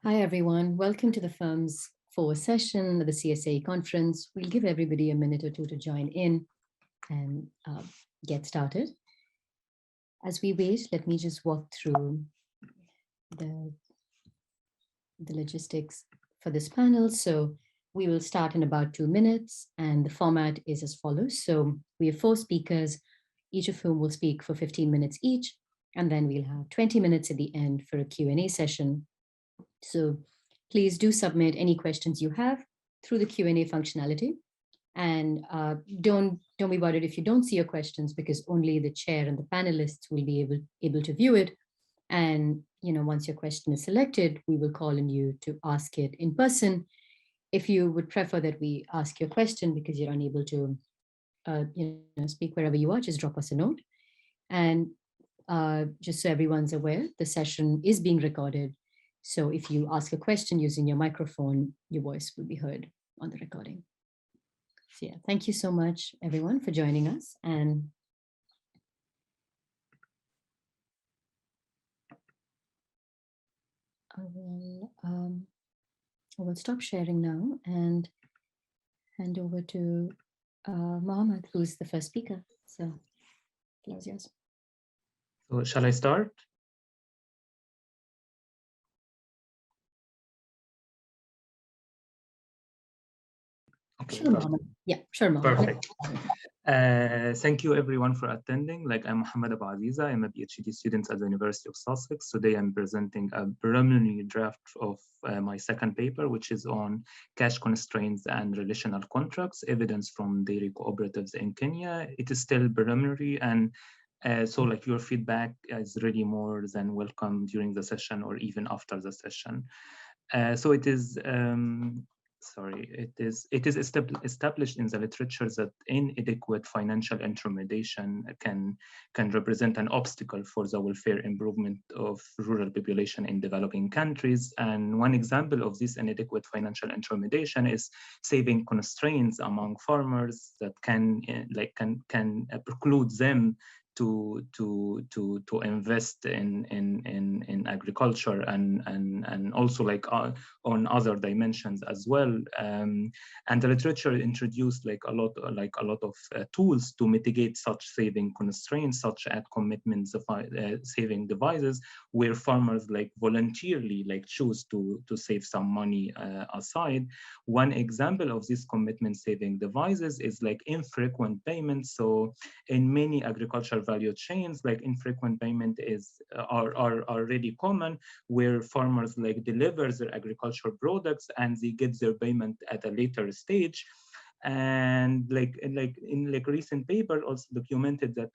Hi, everyone. Welcome to the firm's 4th session of the CSAE conference. We'll give everybody a minute or two to join in and get started. As we wait, let me just walk through the logistics for this panel. So we will start in about 2 minutes, and the format is as follows. So we have 4 speakers, each of whom will speak for 15 minutes each, and then we'll have 20 minutes at the end for a Q&A session. So please do submit any questions you have through the Q&A functionality. And don't be worried if you don't see your questions, because only the chair and the panelists will be able to view it. And once your question is selected, we will call on you to ask it in person. If you would prefer that we ask your question because you're unable to speak wherever you are, just drop us a note. And just so everyone's aware, the session is being recorded. So if you ask a question using your microphone, your voice will be heard on the recording. So yeah, thank you so much, everyone, for joining us. And I will stop sharing now and hand over to Mohamed, who's the first speaker. So the floor is yours. So shall I start? Okay, sure, Mohamed. Yeah, sure, Mohamed. Perfect. Thank you everyone for attending. I'm Mohamed Abouaziza. I'm a PhD student at the University of Sussex. Today I'm presenting a preliminary draft of my second paper, which is on cash constraints and relational contracts, evidence from dairy cooperatives in Kenya. It is still preliminary, and so your feedback is really more than welcome during the session or even after the session. So it is it is established in the literature that inadequate financial intermediation can represent an obstacle for the welfare improvement of rural population in developing countries. And one example of this inadequate financial intermediation is saving constraints among farmers that can preclude them to invest in agriculture and also on other dimensions as well. And the literature introduced a lot of tools to mitigate such saving constraints, such as commitments of saving devices, where farmers voluntarily choose to save some money aside. One example of these commitment saving devices is infrequent payments. So in many agricultural value chains, infrequent payment are really common, where farmers deliver their agricultural products and they get their payment at a later stage. And in recent paper also documented that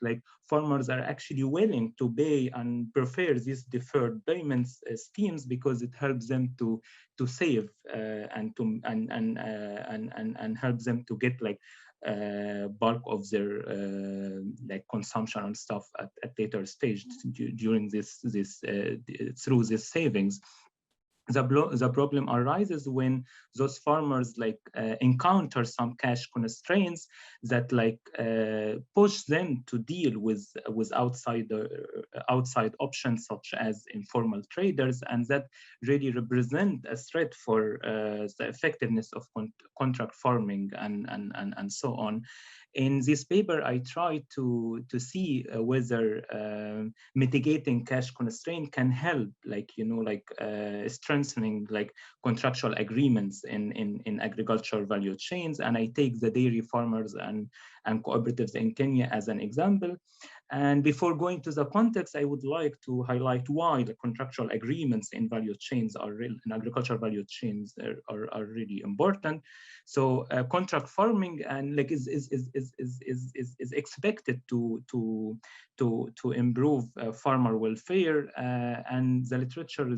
farmers are actually willing to pay and prefer these deferred payments schemes because it helps them to save and helps them to get bulk of their consumption and stuff at later stage during through these savings. The problem arises when those farmers encounter some cash constraints that push them to deal with outside options such as informal traders, and that really represent a threat for the effectiveness of contract farming and so on. In this paper, I tried to see whether mitigating cash constraint can help, strengthening contractual agreements in agricultural value chains. And I take the dairy farmers and cooperatives in Kenya as an example. And before going to the context, I would like to highlight why the contractual agreements in value chains in agricultural value chains are really important. So contract farming and is expected to improve farmer welfare, and the literature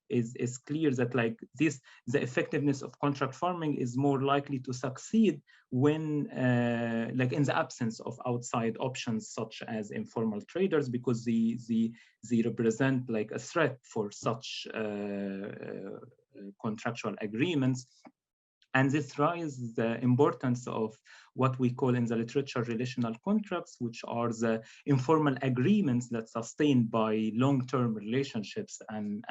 is clear that the effectiveness of contract farming is more likely to succeed when in the absence of outside options such as informal traders, because they represent a threat for such contractual agreements. And this raises the importance of what we call in the literature relational contracts, which are the informal agreements that sustain by long-term relationships and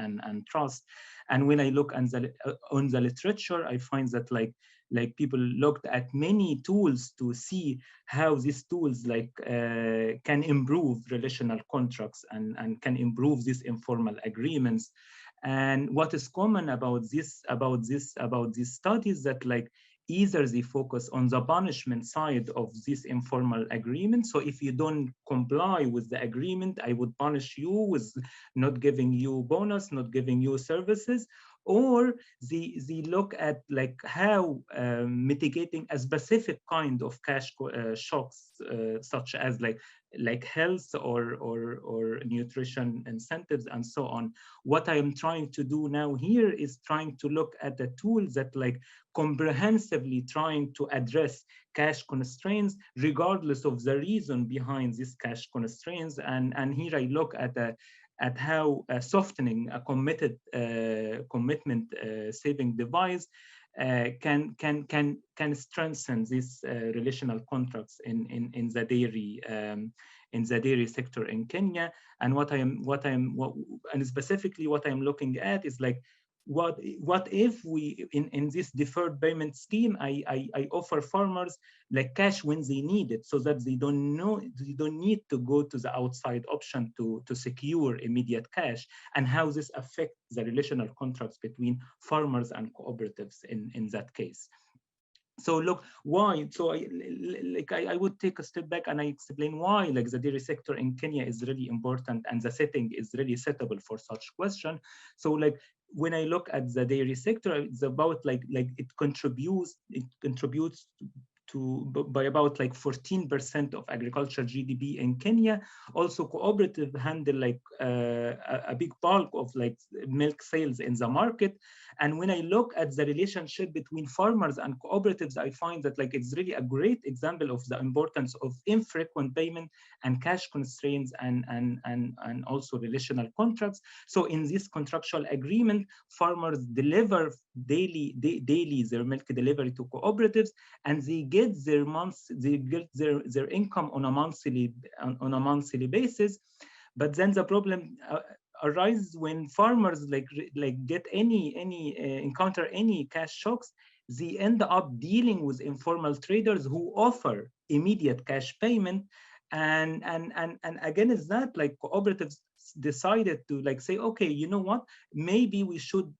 trust. And when I look on the literature, I find that like people looked at many tools to see how these tools can improve relational contracts and can improve these informal agreements. And what is common about these studies that either they focus on the punishment side of this informal agreement. So if you don't comply with the agreement, I would punish you with not giving you bonus, not giving you services. Or they look at how mitigating a specific kind of cash shocks, such as health or nutrition incentives and so on. What I am trying to do now here is trying to look at the tools that comprehensively trying to address cash constraints regardless of the reason behind these cash constraints. And here I look at how softening a commitment saving device can strengthen these relational contracts in the dairy sector in Kenya. And and specifically what I'm looking at is what if we in this deferred payment scheme I offer farmers cash when they need it, so that they don't need to go to the outside option to secure immediate cash, and how this affects the relational contracts between farmers and cooperatives in that case. So look, why? So I would take a step back and I explain why the dairy sector in Kenya is really important and the setting is really suitable for such question. So when I look at the dairy sector, it's about it contributes by about 14% of agriculture GDP in Kenya. Also, cooperative handle a big bulk of milk sales in the market. And when I look at the relationship between farmers and cooperatives, I find that it's really a great example of the importance of infrequent payment and cash constraints and also relational contracts. So in this contractual agreement, farmers deliver daily their milk delivery to cooperatives, and they get their income on a monthly basis. But then the problem arises when farmers get encounter any cash shocks. They end up dealing with informal traders who offer immediate cash payment. And again, is that cooperatives decided to say, okay, you know what, maybe we should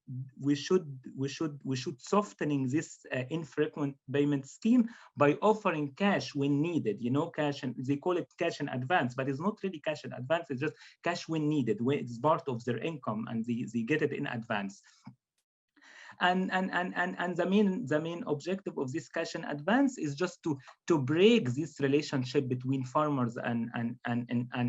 softening this infrequent payment scheme by offering cash when needed, cash, and they call it cash in advance, but it's not really cash in advance, it's just cash when needed, when it's part of their income and they get it in advance. And the main objective of this cash in advance is just to break this relationship between farmers and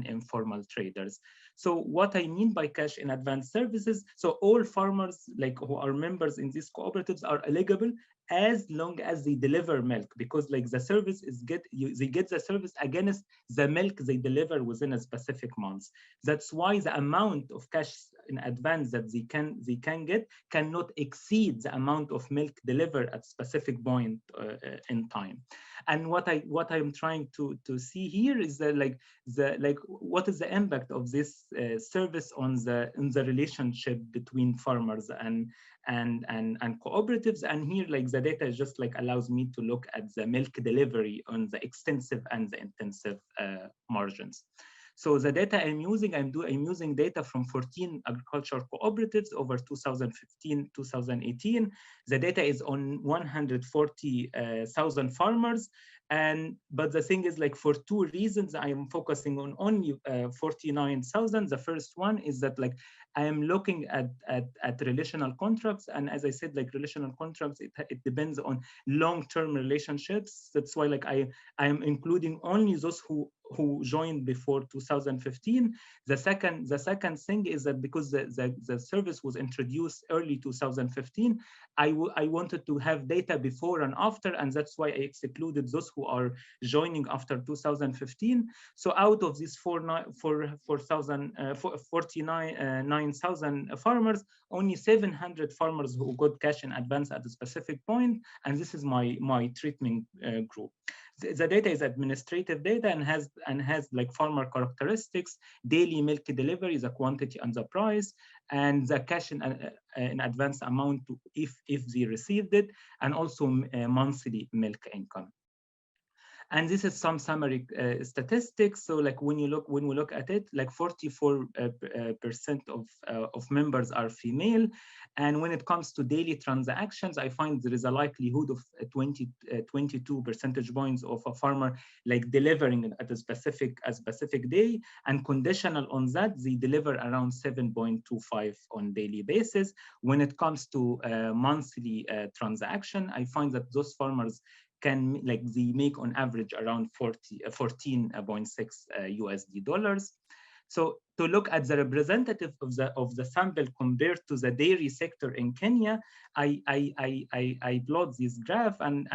informal traders. So what I mean by cash in advance services, so all farmers who are members in these cooperatives are eligible as long as they deliver milk, because the service is they get the service against the milk they deliver within a specific month. That's why the amount of cash in advance that they can get cannot exceed the amount of milk delivered at specific point in time. And what I'm trying to see here is that what is the impact of this service on the relationship between farmers and cooperatives. And here the data is just allows me to look at the milk delivery on the extensive and the intensive margins. So the data I'm using data from 14 agricultural cooperatives over 2015-2018. The data is on 140,000 farmers. But the thing is, for two reasons, I am focusing on only 49,000. The first one is that I am looking at relational contracts, and as I said, relational contracts, it depends on long-term relationships. That's why I am including only those who who joined before 2015. The second thing is that because the service was introduced early 2015, I wanted to have data before and after, and that's why I excluded those who are joining after 2015. So out of these 49,000 farmers, only 700 farmers who got cash in advance at a specific point, and this is my treatment group. The data is administrative data and has like farmer characteristics, daily milk delivery, the quantity and the price, and the cash in advance amount to if they received it, and also monthly milk income. And this is some summary statistics. So like when we look at it, like 44% of members are female. And when it comes to daily transactions, I find there is a likelihood of 22 percentage points of a farmer like delivering at a specific day, and conditional on that, they deliver around 7.25 on daily basis. When it comes to monthly transaction, I find that those farmers can like they make on average around 14.6 USD dollars. So to look at the representative of the sample compared to the dairy sector in Kenya, I plot this graph, and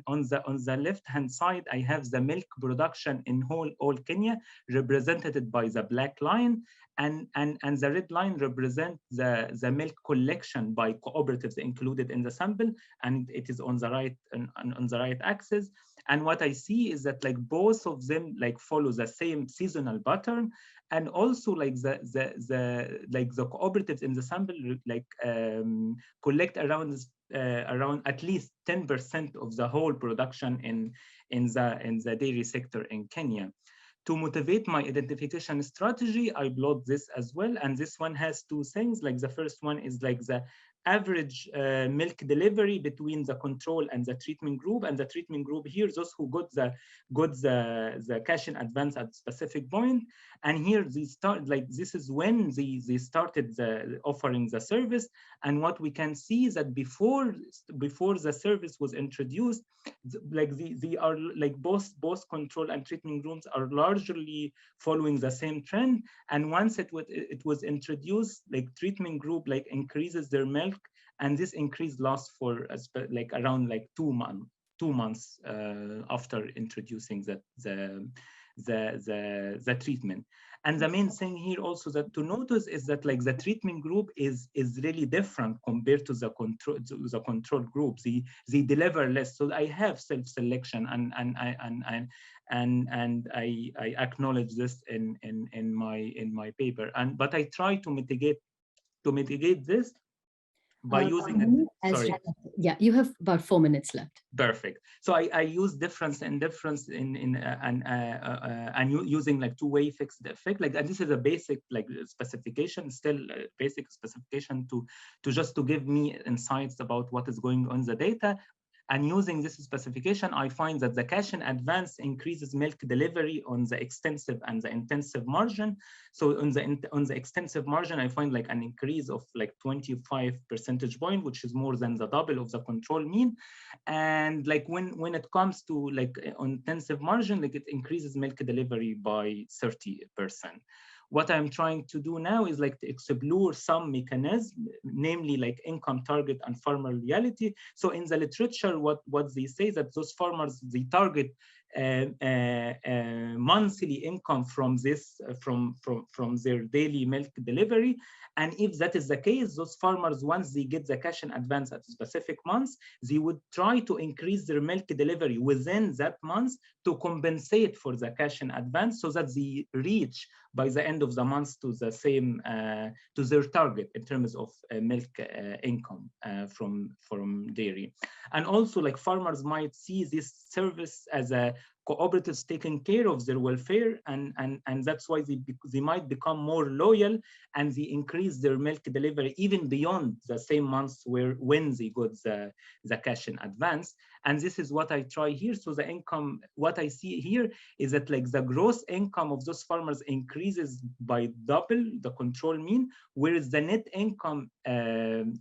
on the left hand side I have the milk production in all Kenya represented by the black line, and the red line represents the milk collection by cooperatives included in the sample, and it is on the right axis. And what I see is that like both of them like follow the same seasonal pattern, and also like the cooperatives in the sample like collect around at least 10% of the whole production in the dairy sector in Kenya. To motivate my identification strategy, I plot this as well, and this one has two things. Like the first one is like the average milk delivery between the control and the treatment group, and the treatment group here, those who got the cash in advance at specific point. And here they start like this is when they started offering the service. And what we can see is that before the service was introduced, like they are like both control and treatment groups are largely following the same trend. And once it was introduced, like treatment group like increases their milk, and this increase lasts for like around like 2 months after introducing the treatment. And the main thing here also that to notice is that like the treatment group is really different compared to the control group. They deliver less. So I have self-selection, and I acknowledge this in my paper. But I try to mitigate this by using sorry. Yeah, you have about 4 minutes left. Perfect. So I use difference and using like two-way fixed effect. Like, and this is a basic like specification, still basic specification to just to give me insights about what is going on in the data. And using this specification, I find that the cash in advance increases milk delivery on the extensive and the intensive margin. So on the extensive margin, I find like an increase of like 25 percentage point, which is more than the double of the control mean. And like when it comes to like on intensive margin, like it increases milk delivery by 30%. What I'm trying to do now is like to explore some mechanism, namely like income target and farmer reality. So in the literature, what they say that those farmers, they target monthly income from this from their daily milk delivery. And if that is the case, those farmers, once they get the cash in advance at specific months, they would try to increase their milk delivery within that month to compensate for the cash in advance, so that they reach by the end of the month to the same to their target in terms of milk income from dairy. And also like farmers might see this service as a cooperatives taking care of their welfare, and that's why they might become more loyal, and they increase their milk delivery even beyond the same months when they got the cash in advance. And this is what I try here. So the income, what I see here is that like the gross income of those farmers increases by double the control mean, whereas the net income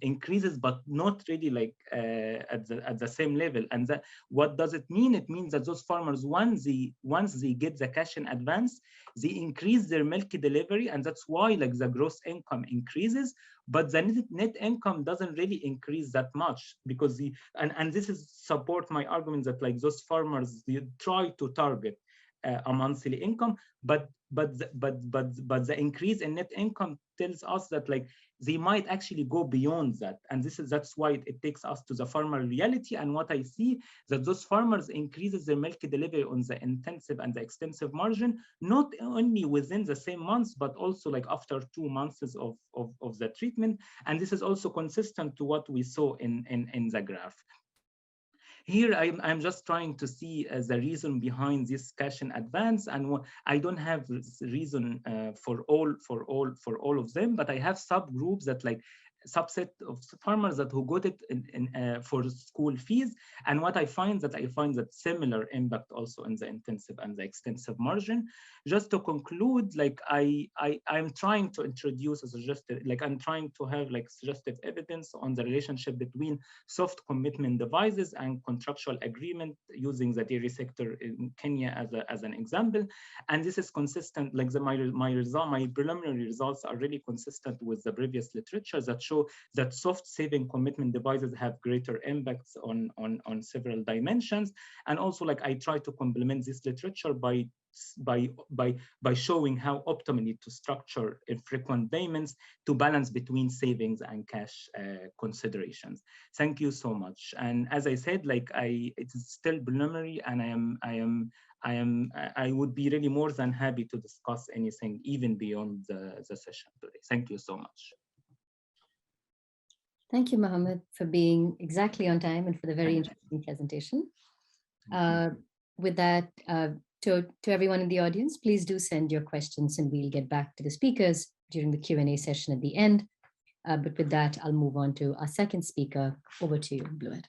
increases, but not really like at the same level. And what does it mean? It means that those farmers, once they get the cash in advance, they increase their milk delivery, and that's why like the gross income increases, but the net income doesn't really increase that much, because and this is support my argument that like those farmers, they try to target a monthly income, but the increase in net income tells us that like they might actually go beyond that, and that's why it takes us to the farmer reality. And what I see that those farmers increases their milk delivery on the intensive and the extensive margin, not only within the same months, but also like after 2 months of the treatment. And this is also consistent to what we saw in the graph. Here, I'm just trying to see the reason behind this cash in advance, and I don't have reason for all of them, but I have subgroups that like subset of farmers that who got it for school fees. And what I find that similar impact also in the intensive and the extensive margin. Just to conclude, like I'm trying to introduce a suggested, like I'm trying to have like suggestive evidence on the relationship between soft commitment devices and contractual agreement, using the dairy sector in Kenya as an example. And this is consistent, like my preliminary results are really consistent with the previous literature that show that soft saving commitment devices have greater impacts on several dimensions. And also, like I try to complement this literature by showing how optimally to structure infrequent payments to balance between savings and cash considerations. Thank you so much. And as I said, like it is still preliminary, and I would be really more than happy to discuss anything even beyond the session today. Thank you so much. Thank you, Mohamed, for being exactly on time and for the very interesting presentation. With that, to everyone in the audience, please do send your questions and we'll get back to the speakers during the Q&A session at the end. But with that, I'll move on to our second speaker. Over to you, Bluette.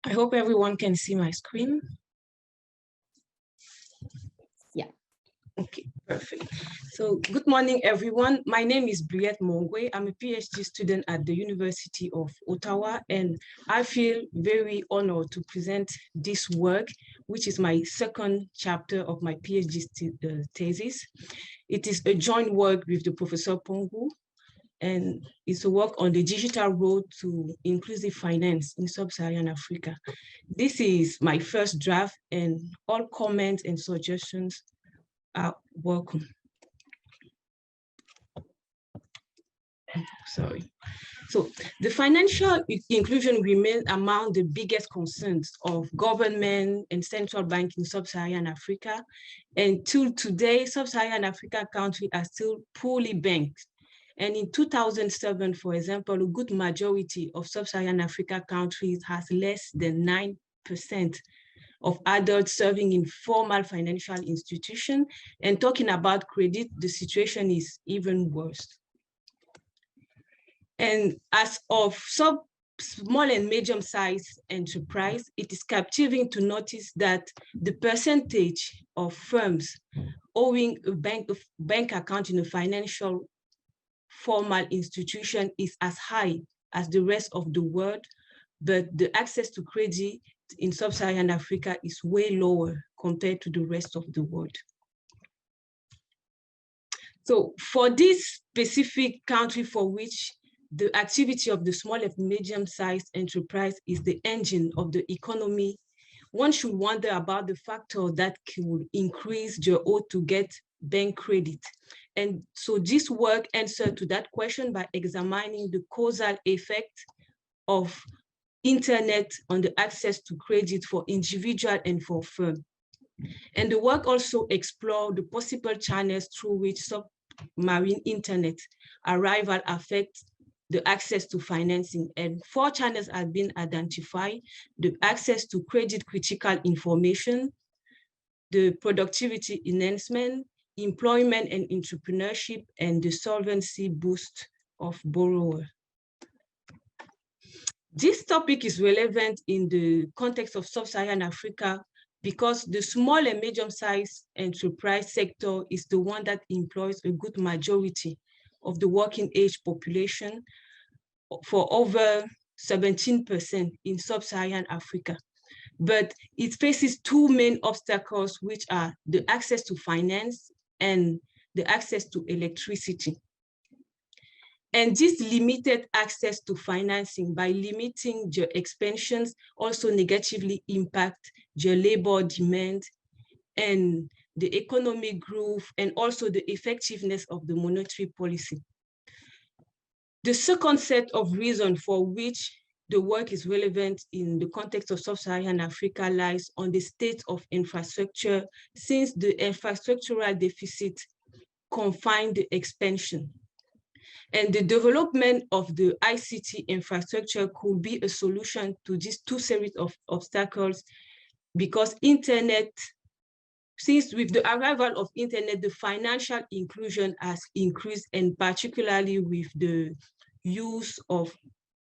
I hope everyone can see my screen. Yeah. Okay, perfect. So good morning, everyone. My name is Bluette Mongoue. I'm a PhD student at the University of Ottawa, and I feel very honored to present this work, which is my second chapter of my PhD thesis. It is a joint work with the Professor Pongu, and it's a work on the digital road to inclusive finance in Sub-Saharan Africa. This is my first draft, and all comments and suggestions are welcome. Sorry. So the financial inclusion remains among the biggest concerns of government and central bank in Sub-Saharan Africa. And till today, Sub-Saharan Africa countries are still poorly banked. And in 2007, for example, a good majority of Sub-Saharan Africa countries has less than 9% of adults serving in formal financial institutions. And talking about credit, the situation is even worse. And as of small and medium-sized enterprise, it is captivating to notice that the percentage of firms owing a bank account in a financial formal institution is as high as the rest of the world, but the access to credit in Sub-Saharan Africa is way lower compared to the rest of the world. So for this specific country for which the activity of the small and medium-sized enterprise is the engine of the economy, one should wonder about the factor that could increase the oath to get bank credit. And so this work answered to that question by examining the causal effect of internet on the access to credit for individual and for firm. And the work also explored the possible channels through which submarine internet arrival affects the access to financing. And 4 channels have been identified: the access to credit critical information, the productivity enhancement, employment and entrepreneurship, and the solvency boost of borrower. This topic is relevant in the context of Sub-Saharan Africa because the small and medium-sized enterprise sector is the one that employs a good majority of the working age population. for over 17% in Sub-Saharan Africa. But it faces two main obstacles, which are the access to finance and the access to electricity. And this limited access to financing by limiting their expansions also negatively impact their labor demand and the economic growth and also the effectiveness of the monetary policy. The second set of reasons for which the work is relevant in the context of Sub-Saharan Africa lies on the state of infrastructure, since the infrastructural deficit confined the expansion. And the development of the ICT infrastructure could be a solution to these two series of obstacles, because internet, since with the arrival of internet, the financial inclusion has increased, and particularly with the use of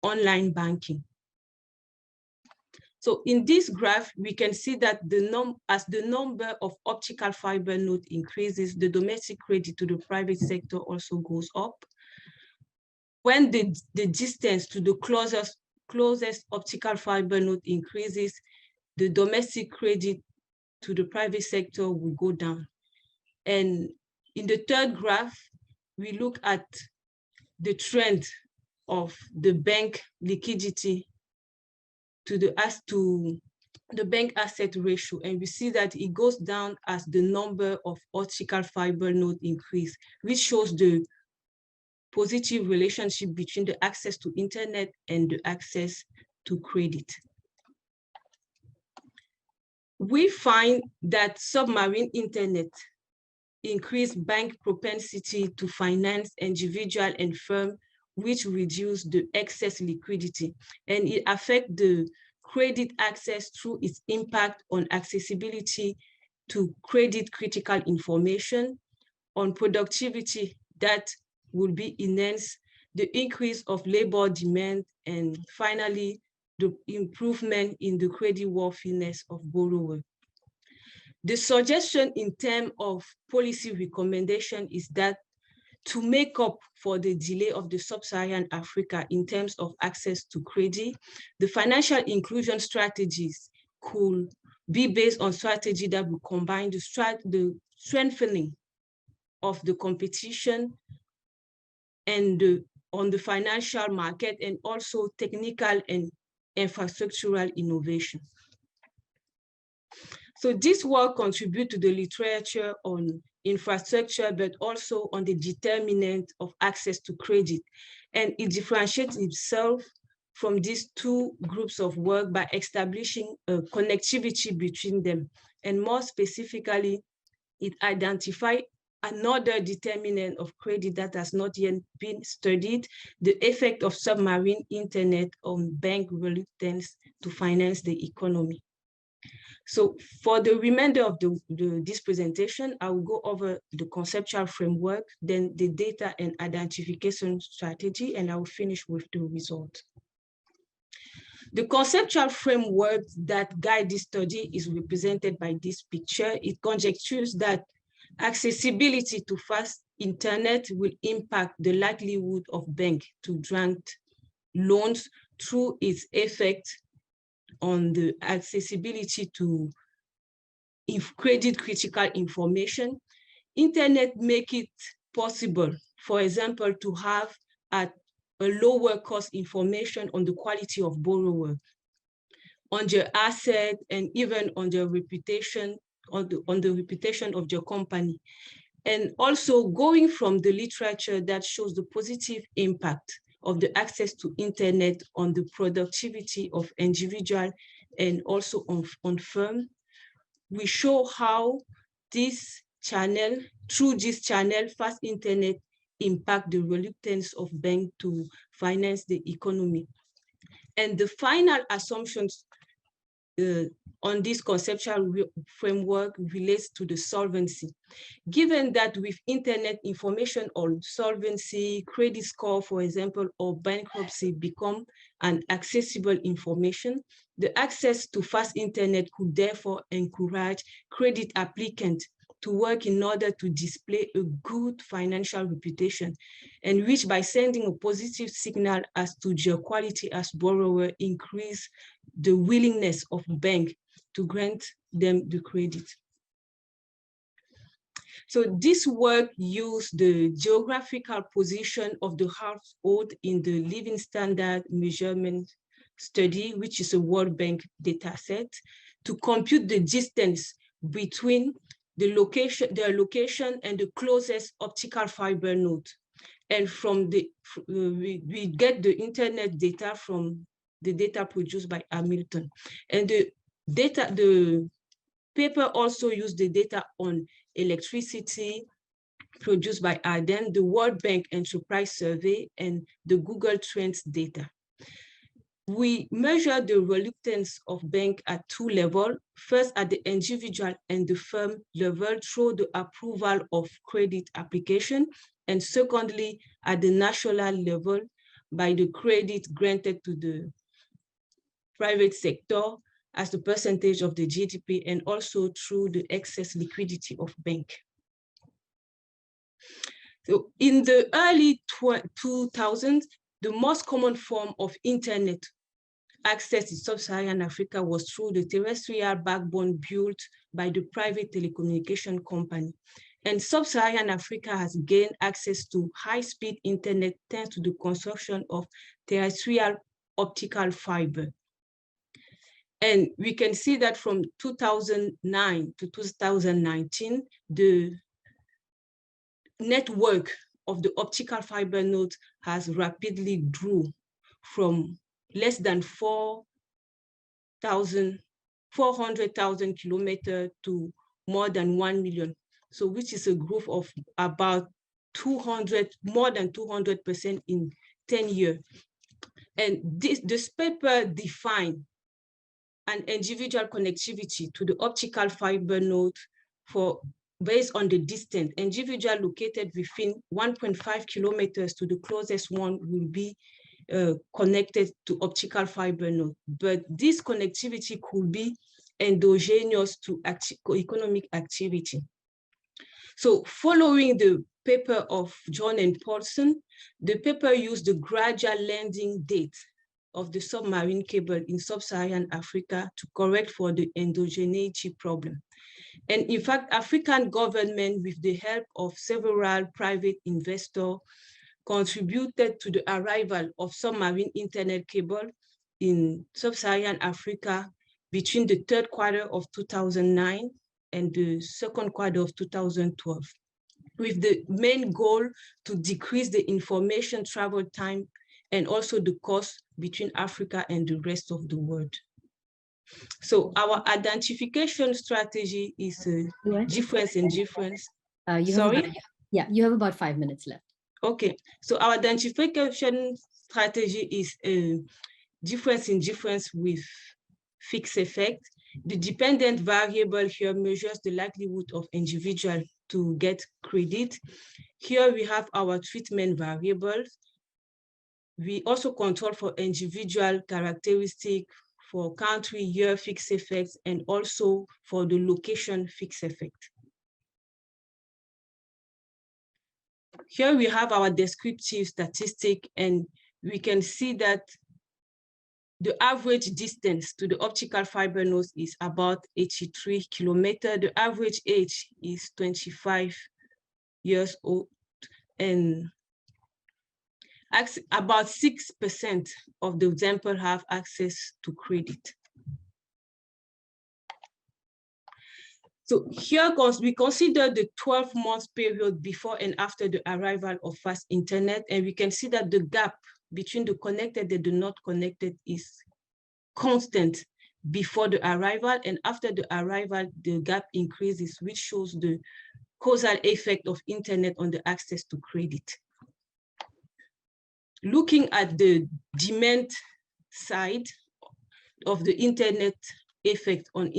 online banking. So in this graph, we can see that as the number of optical fiber nodes increases, the domestic credit to the private sector also goes up. When the distance to the closest optical fiber node increases, the domestic credit to the private sector will go down. And in the third graph, we look at the trend of the bank liquidity to the bank asset ratio, and we see that it goes down as the number of optical fiber nodes increase, which shows the positive relationship between the access to internet and the access to credit. We find that submarine internet increased bank propensity to finance individual and firm, which reduce the excess liquidity, and it affects the credit access through its impact on accessibility to credit critical information, on productivity that will be enhanced, the increase of labor demand, and finally, the improvement in the creditworthiness of borrowers. The suggestion in terms of policy recommendation is that to make up for the delay of the Sub-Saharan Africa in terms of access to credit, the financial inclusion strategies could be based on strategy that will combine the strengthening of the competition and on the financial market, and also technical and infrastructural innovation. So this work contributes to the literature on infrastructure, but also on the determinant of access to credit. And it differentiates itself from these two groups of work by establishing a connectivity between them. And more specifically, it identifies another determinant of credit that has not yet been studied, the effect of submarine internet on bank reluctance to finance the economy. So for the remainder of this presentation, I will go over the conceptual framework, then the data and identification strategy, and I will finish with the result. The conceptual framework that guides this study is represented by this picture. It conjectures that accessibility to fast internet will impact the likelihood of banks to grant loans through its effect on the accessibility to credit critical information. Internet make it possible, for example, to have a lower cost information on the quality of borrower, on their asset, and even on their reputation, on the reputation of your company. And also going from the literature that shows the positive impact of the access to internet on the productivity of individual and also on firm, we show how this channel, through this channel, fast internet impact the reluctance of banks to finance the economy. And the final assumptions on this conceptual framework relates to the solvency. Given that with internet, information on solvency, credit score, for example, or bankruptcy become an accessible information, the access to fast internet could therefore encourage credit applicants to work in order to display a good financial reputation, and which by sending a positive signal as to their quality as borrower increase the willingness of bank to grant them the credit. So this work used the geographical position of the household in the living standard measurement study, which is a World Bank data set, to compute the distance between their location and the closest optical fiber node. And from the, we get the internet data from the data produced by Hamilton. And the paper also used the data on electricity produced by Arden, the World Bank Enterprise Survey, and the Google Trends data. We measure the reluctance of banks at two levels, first at the individual and the firm level through the approval of credit application, and secondly, at the national level by the credit granted to the private sector as the percentage of the GDP, and also through the excess liquidity of bank. So in the early 2000s, the most common form of internet access in Sub-Saharan Africa was through the terrestrial backbone built by the private telecommunication company. And Sub-Saharan Africa has gained access to high-speed internet thanks to the construction of terrestrial optical fiber. And we can see that from 2009 to 2019, the network of the optical fiber nodes has rapidly grew from less than 400,000 kilometers to more than 1 million. So which is a growth of about more than 200% in 10 years. And this paper defined an individual connectivity to the optical fiber node based on the distance. Individual located within 1.5 kilometers to the closest one will be connected to optical fiber node. But this connectivity could be endogenous to economic activity. So following the paper of John and Paulson, the paper used the gradual landing date of the submarine cable in Sub-Saharan Africa to correct for the endogeneity problem. And in fact, African government, with the help of several private investors, contributed to the arrival of submarine internet cable in Sub-Saharan Africa between the third quarter of 2009 and the second quarter of 2012, with the main goal to decrease the information travel time and also the cost between Africa and the rest of the world. So our identification strategy is difference in difference. Sorry? You have about 5 minutes left. Okay, so our identification strategy is difference in difference with fixed effect. The dependent variable here measures the likelihood of individual to get credit. Here we have our treatment variables. We also control for individual characteristic, for country, year fixed effects, and also for the location fixed effect. Here we have our descriptive statistic, and we can see that the average distance to the optical fiber nodes is about 83 kilometers. The average age is 25 years old, and about 6% of the example have access to credit. So here we consider the 12-month period before and after the arrival of fast internet, and we can see that the gap between the connected and the not connected is constant before the arrival, and after the arrival, the gap increases, which shows the causal effect of internet on the access to credit. Looking at the demand side of the internet effect on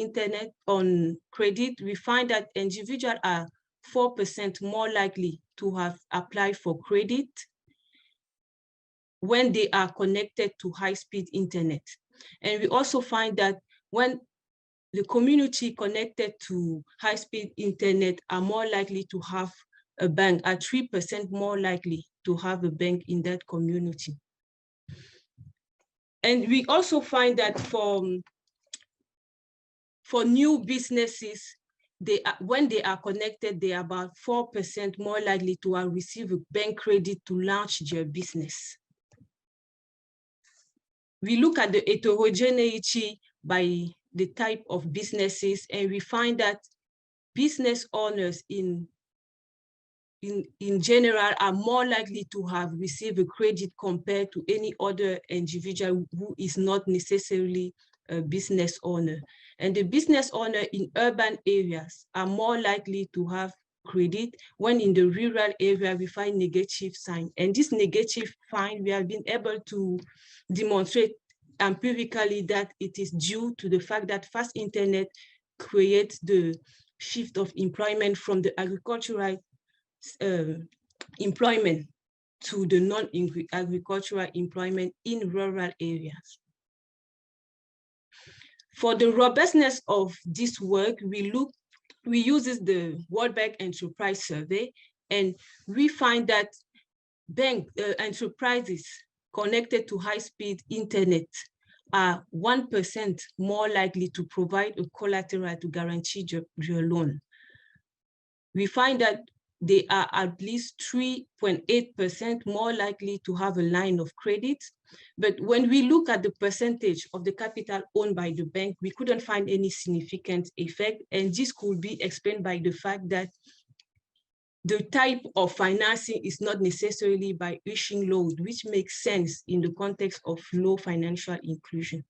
credit, we find that individuals are 4% more likely to have applied for credit when they are connected to high-speed internet. And we also find that when the community connected to high-speed internet are more likely to have a bank, are 3% more likely to have a bank in that community. And we also find that for new businesses, when they are connected, they are about 4% more likely to receive a bank credit to launch their business. We look at the heterogeneity by the type of businesses, and we find that business owners in general are more likely to have received a credit compared to any other individual who is not necessarily a business owner. And the business owner in urban areas are more likely to have credit, when in the rural area we find negative sign. And this negative sign, we have been able to demonstrate empirically that it is due to the fact that fast internet creates the shift of employment from the agricultural employment to the non-agricultural employment in rural areas. For the robustness of this work, we use the World Bank Enterprise Survey, and we find that enterprises connected to high-speed internet are 1% more likely to provide a collateral to guarantee your loan. We find that they are at least 3.8% more likely to have a line of credit. But when we look at the percentage of the capital owned by the bank, we couldn't find any significant effect. And this could be explained by the fact that the type of financing is not necessarily by issuing loans, which makes sense in the context of low financial inclusion.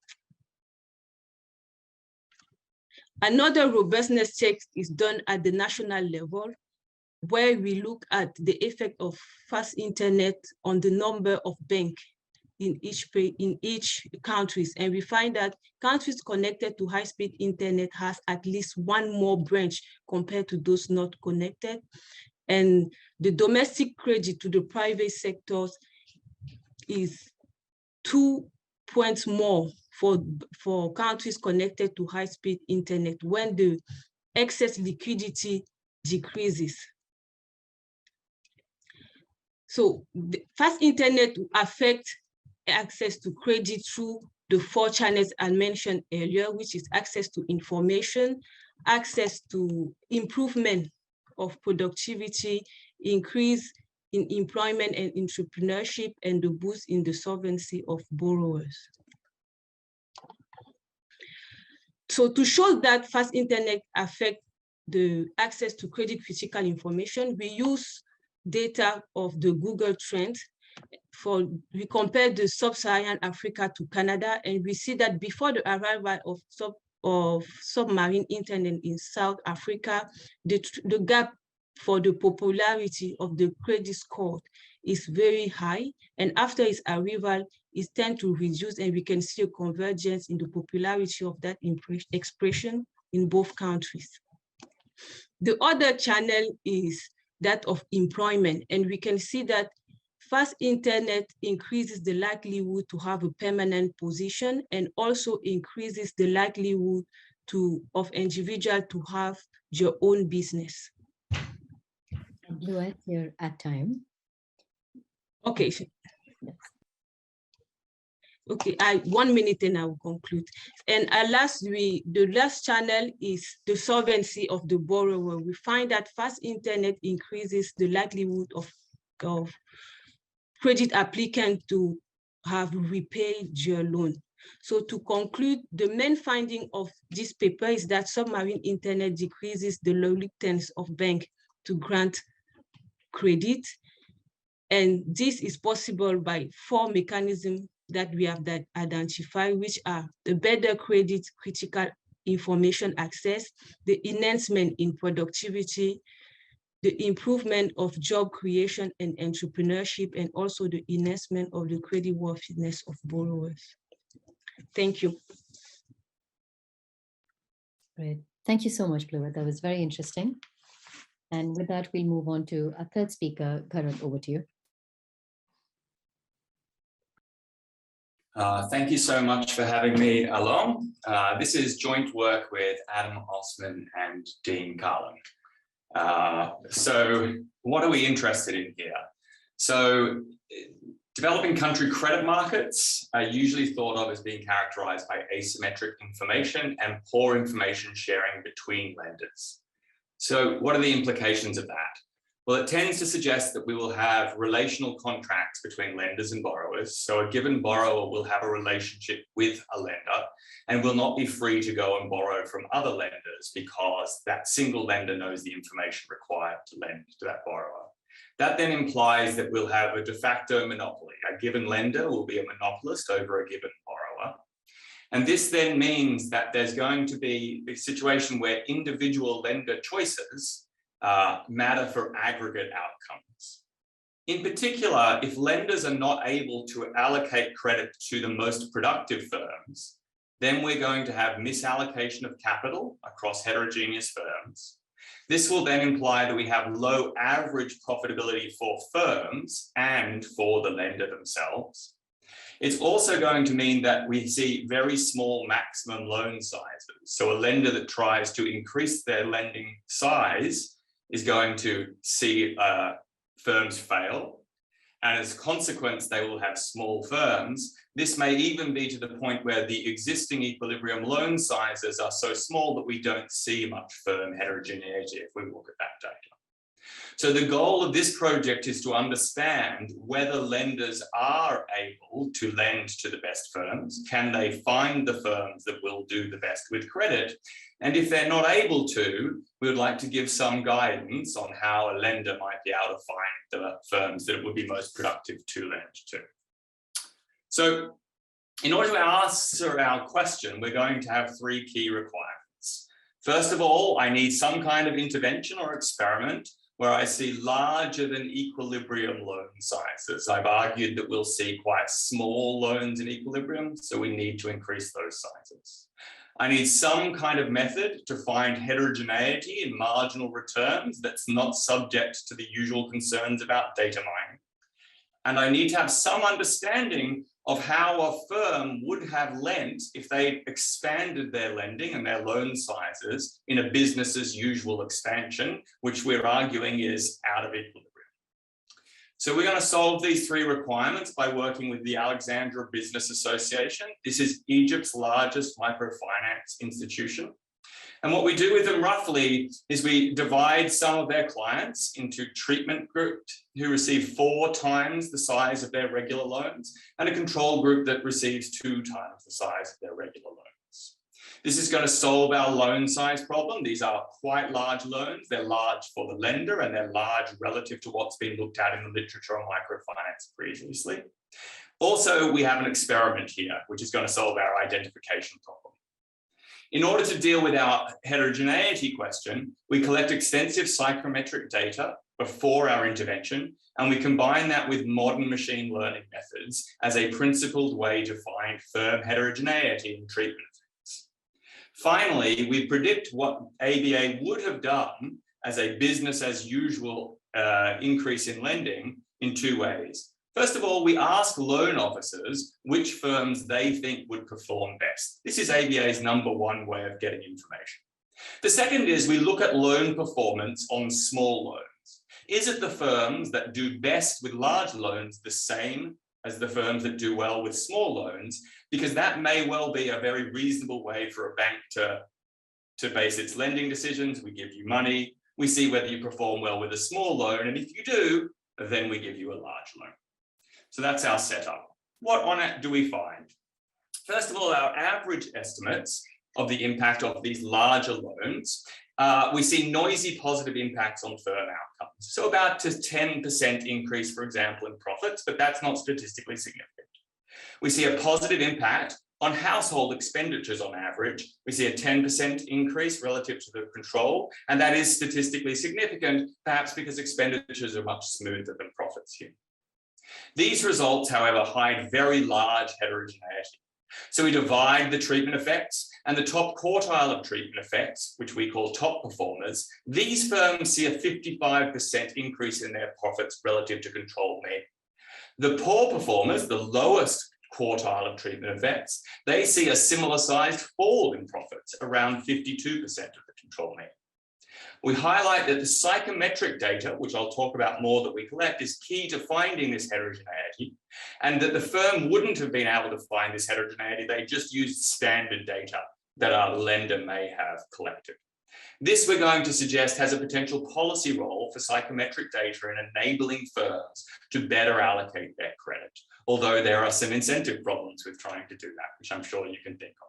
Another robustness check is done at the national level, where we look at the effect of fast internet on the number of banks in each countries. And we find that countries connected to high-speed internet has at least one more branch compared to those not connected. And the domestic credit to the private sectors is 2 points more for countries connected to high-speed internet when the excess liquidity decreases. So the fast internet affects access to credit through the 4 channels I mentioned earlier, which is access to information, access to improvement of productivity, increase in employment and entrepreneurship, and the boost in the solvency of borrowers. So to show that fast internet affects the access to credit critical information, we use data of the Google trend. We compare the Sub-Saharan Africa to Canada, and we see that before the arrival of submarine internet in South Africa, the gap for the popularity of the credit score is very high, and after its arrival, it tends to reduce, and we can see a convergence in the popularity of that expression in both countries. The other channel is that of employment, and we can see that fast internet increases the likelihood to have a permanent position, and also increases the likelihood of individual to have your own business. Bluette, you're at time. Okay. Yes. Okay, 1 minute and I will conclude. And the last channel is the solvency of the borrower. We find that fast internet increases the likelihood of credit applicant to have repaid your loan. So to conclude, the main finding of this paper is that submarine internet decreases the reluctance of banks to grant credit. And this is possible by 4 mechanisms that we have identified, which are the better credit critical information access, the enhancement in productivity, the improvement of job creation and entrepreneurship, and also the enhancement of the creditworthiness of borrowers. Thank you. Great. Thank you so much, Bluette. That was very interesting. And with that, we'll move on to our third speaker. Gharad, over to you. Thank you so much for having me along. This is joint work with Adam Osman and Dean Carlin. So what are we interested in here? So developing country credit markets are usually thought of as being characterized by asymmetric information and poor information sharing between lenders. So what are the implications of that? Well, it tends to suggest that we will have relational contracts between lenders and borrowers. So a given borrower will have a relationship with a lender and will not be free to go and borrow from other lenders because that single lender knows the information required to lend to that borrower. That then implies that we'll have a de facto monopoly. A given lender will be a monopolist over a given borrower. And this then means that there's going to be a situation where individual lender choices matter for aggregate outcomes. In particular, if lenders are not able to allocate credit to the most productive firms, then we're going to have misallocation of capital across heterogeneous firms. This will then imply that we have low average profitability for firms and for the lender themselves. It's also going to mean that we see very small maximum loan sizes. So a lender that tries to increase their lending size is going to see firms fail. And as a consequence, they will have small firms. This may even be to the point where the existing equilibrium loan sizes are so small that we don't see much firm heterogeneity if we look at that data. So the goal of this project is to understand whether lenders are able to lend to the best firms. Can they find the firms that will do the best with credit? And if they're not able to, we would like to give some guidance on how a lender might be able to find the firms that it would be most productive to lend to. So in order to answer our question, we're going to have three key requirements. First of all, I need some kind of intervention or experiment where I see larger than equilibrium loan sizes. I've argued that we'll see quite small loans in equilibrium, so we need to increase those sizes. I need some kind of method to find heterogeneity in marginal returns that's not subject to the usual concerns about data mining. And I need to have some understanding of how a firm would have lent if they expanded their lending and their loan sizes in a business as usual expansion, which we're arguing is out of equilibrium. So we're going to solve these three requirements by working with the Alexandria Business Association. This is Egypt's largest microfinance institution. And what we do with them roughly is we divide some of their clients into treatment groups who receive 4 times the size of their regular loans and a control group that receives 2 times the size of their regular loans. This is going to solve our loan size problem. These are quite large loans. They're large for the lender and they're large relative to what's been looked at in the literature on microfinance previously. Also, we have an experiment here, which is going to solve our identification problem. In order to deal with our heterogeneity question, we collect extensive psychometric data before our intervention, and we combine that with modern machine learning methods as a principled way to find firm heterogeneity in treatment effects. Finally, we predict what ABA would have done as a business as usual increase in lending in 2 ways. First of all, we ask loan officers which firms they think would perform best. This is ABA's #1 way of getting information. The second is we look at loan performance on small loans. Is it the firms that do best with large loans the same as the firms that do well with small loans? Because that may well be a very reasonable way for a bank to base its lending decisions. We give you money, we see whether you perform well with a small loan, and if you do, then we give you a large loan. So that's our setup. What on it do we find? First of all, our average estimates of the impact of these larger loans, we see noisy positive impacts on firm outcomes. So about a 10% increase, for example, in profits, but that's not statistically significant. We see a positive impact on household expenditures on average. We see a 10% increase relative to the control, and that is statistically significant, perhaps because expenditures are much smoother than profits here. These results, however, hide very large heterogeneity. So we divide the treatment effects, and the top quartile of treatment effects, which we call top performers, these firms see a 55% increase in their profits relative to control mean. The poor performers, the lowest quartile of treatment effects, they see a similar sized fall in profits, around 52% of the control mean. We highlight that the psychometric data, which I'll talk about more, that we collect, is key to finding this heterogeneity, and that the firm wouldn't have been able to find this heterogeneity. They just used standard data that our lender may have collected. This, we're going to suggest, has a potential policy role for psychometric data in enabling firms to better allocate their credit, although there are some incentive problems with trying to do that, which I'm sure you can think of.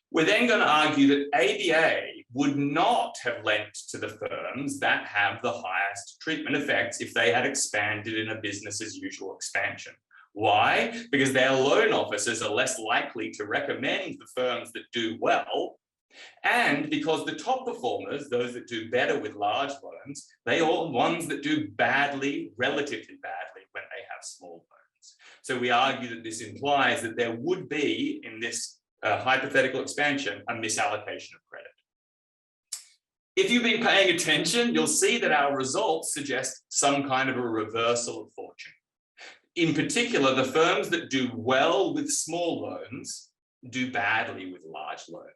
We're then going to argue that ABA would not have lent to the firms that have the highest treatment effects if they had expanded in a business as usual expansion. Why? Because their loan officers are less likely to recommend the firms that do well, and because the top performers, those that do better with large loans, they are ones that do badly, relatively badly, when they have small loans. So we argue that this implies that there would be, in this hypothetical expansion, a misallocation of credit. If you've been paying attention, you'll see that our results suggest some kind of a reversal of fortune. In particular, the firms that do well with small loans do badly with large loans.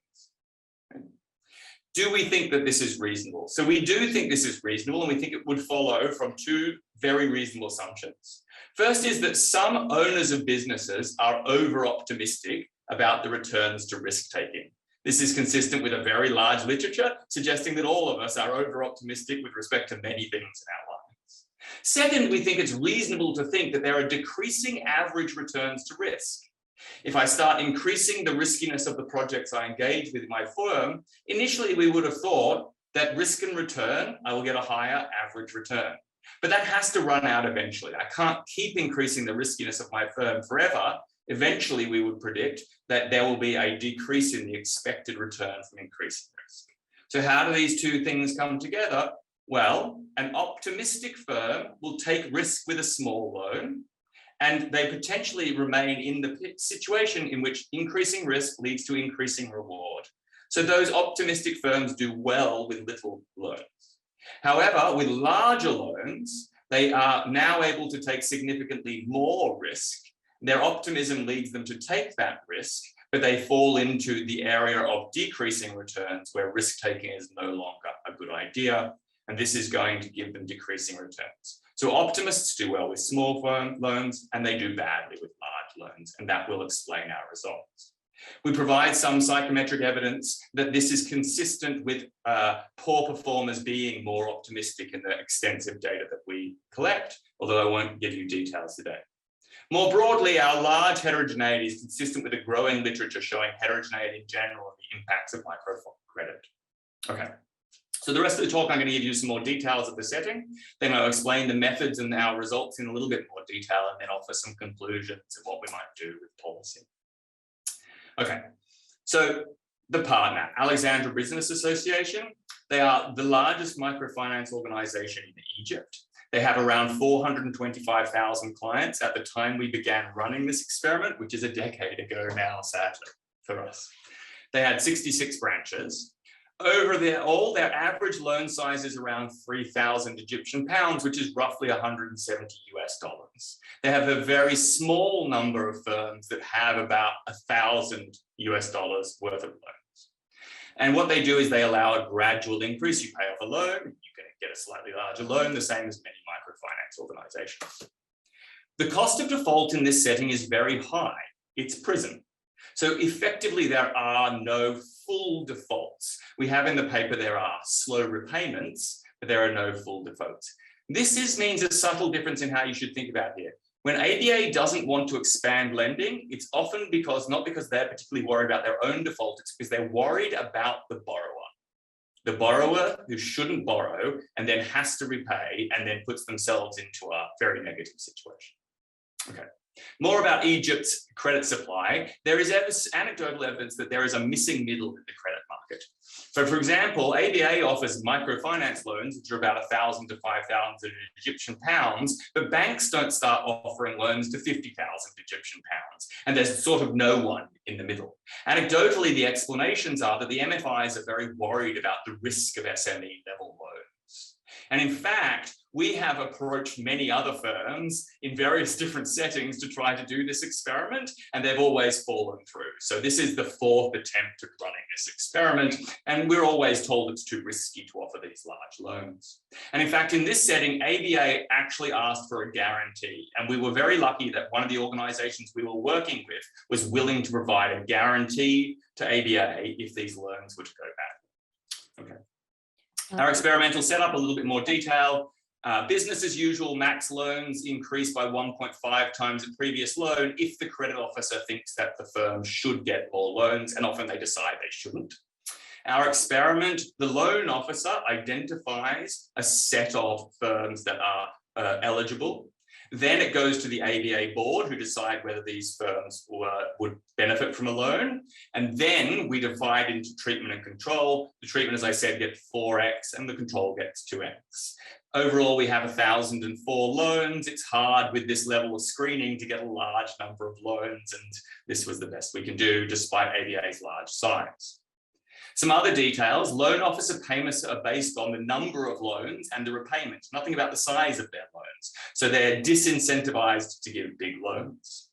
Do we think that this is reasonable? So we do think this is reasonable, and we think it would follow from two very reasonable assumptions. First is that some owners of businesses are over-optimistic about the returns to risk-taking. This is consistent with a very large literature suggesting that all of us are over-optimistic with respect to many things in our lives. Second, we think it's reasonable to think that there are decreasing average returns to risk. If I start increasing the riskiness of the projects I engage with in my firm, initially we would have thought that risk and return, I will get a higher average return. But that has to run out eventually. I can't keep increasing the riskiness of my firm forever. Eventually, we would predict that there will be a decrease in the expected return from increasing risk. So how do these two things come together? Well, an optimistic firm will take risk with a small loan, and they potentially remain in the situation in which increasing risk leads to increasing reward. So those optimistic firms do well with little loans. However, with larger loans, they are now able to take significantly more risk. Their optimism leads them to take that risk, but they fall into the area of decreasing returns where risk-taking is no longer a good idea, and this is going to give them decreasing returns. So optimists do well with small loans, and they do badly with large loans, and that will explain our results. We provide some psychometric evidence that this is consistent with poor performers being more optimistic in the extensive data that we collect, although I won't give you details today. More broadly, our large heterogeneity is consistent with a growing literature showing heterogeneity in general and the impacts of microcredit. Okay, so the rest of the talk, I'm going to give you some more details of the setting. Then I'll explain the methods and our results in a little bit more detail, and then offer some conclusions of what we might do with policy. Okay, so the partner, Alexandria Business Association, they are the largest microfinance organization in Egypt. They have around 425,000 clients at the time we began running this experiment, which is a decade ago now, sadly, for us. They had 66 branches. All their average loan size is around 3,000 Egyptian pounds, which is roughly 170 US dollars. They have a very small number of firms that have about 1,000 US dollars worth of loans. And what they do is they allow a gradual increase. You pay off a loan, you can get a slightly larger loan, the same as many microfinance organizations. The cost of default in this setting is very high. It's prison. So effectively, there are no full defaults. We have in the paper, there are slow repayments, but there are no full defaults. This means a subtle difference in how you should think about here. When ABA doesn't want to expand lending, it's often not because they're particularly worried about their own default, it's because they're worried about the borrower. The borrower who shouldn't borrow and then has to repay and then puts themselves into a very negative situation. Okay. More about Egypt's credit supply. There is anecdotal evidence that there is a missing middle in the credit market. So, for example, ABA offers microfinance loans, which are about 1,000 to 5,000 Egyptian pounds, but banks don't start offering loans to 50,000 Egyptian pounds, and there's sort of no one in the middle. Anecdotally, the explanations are that the MFIs are very worried about the risk of SME level loans. And in fact, we have approached many other firms in various different settings to try to do this experiment, and they've always fallen through. So this is the 4th attempt at running this experiment, and we're always told it's too risky to offer these large loans. And in fact, in this setting, ABA actually asked for a guarantee, and we were very lucky that one of the organizations we were working with was willing to provide a guarantee to ABA if these loans were to go bad. Okay. Our experimental setup, a little bit more detail. Business as usual, max loans increase by 1.5 times the previous loan if the credit officer thinks that the firm should get more loans, and often they decide they shouldn't. Our experiment, the loan officer identifies a set of firms that are eligible. Then it goes to the ABA board who decide whether these firms would benefit from a loan. And then we divide into treatment and control. The treatment, as I said, gets 4x and the control gets 2x. Overall, we have 1,004 loans. It's hard with this level of screening to get a large number of loans, and this was the best we can do despite ABA's large size. Some other details, loan officer payments are based on the number of loans and the repayment, nothing about the size of their loans. So they're disincentivized to give big loans.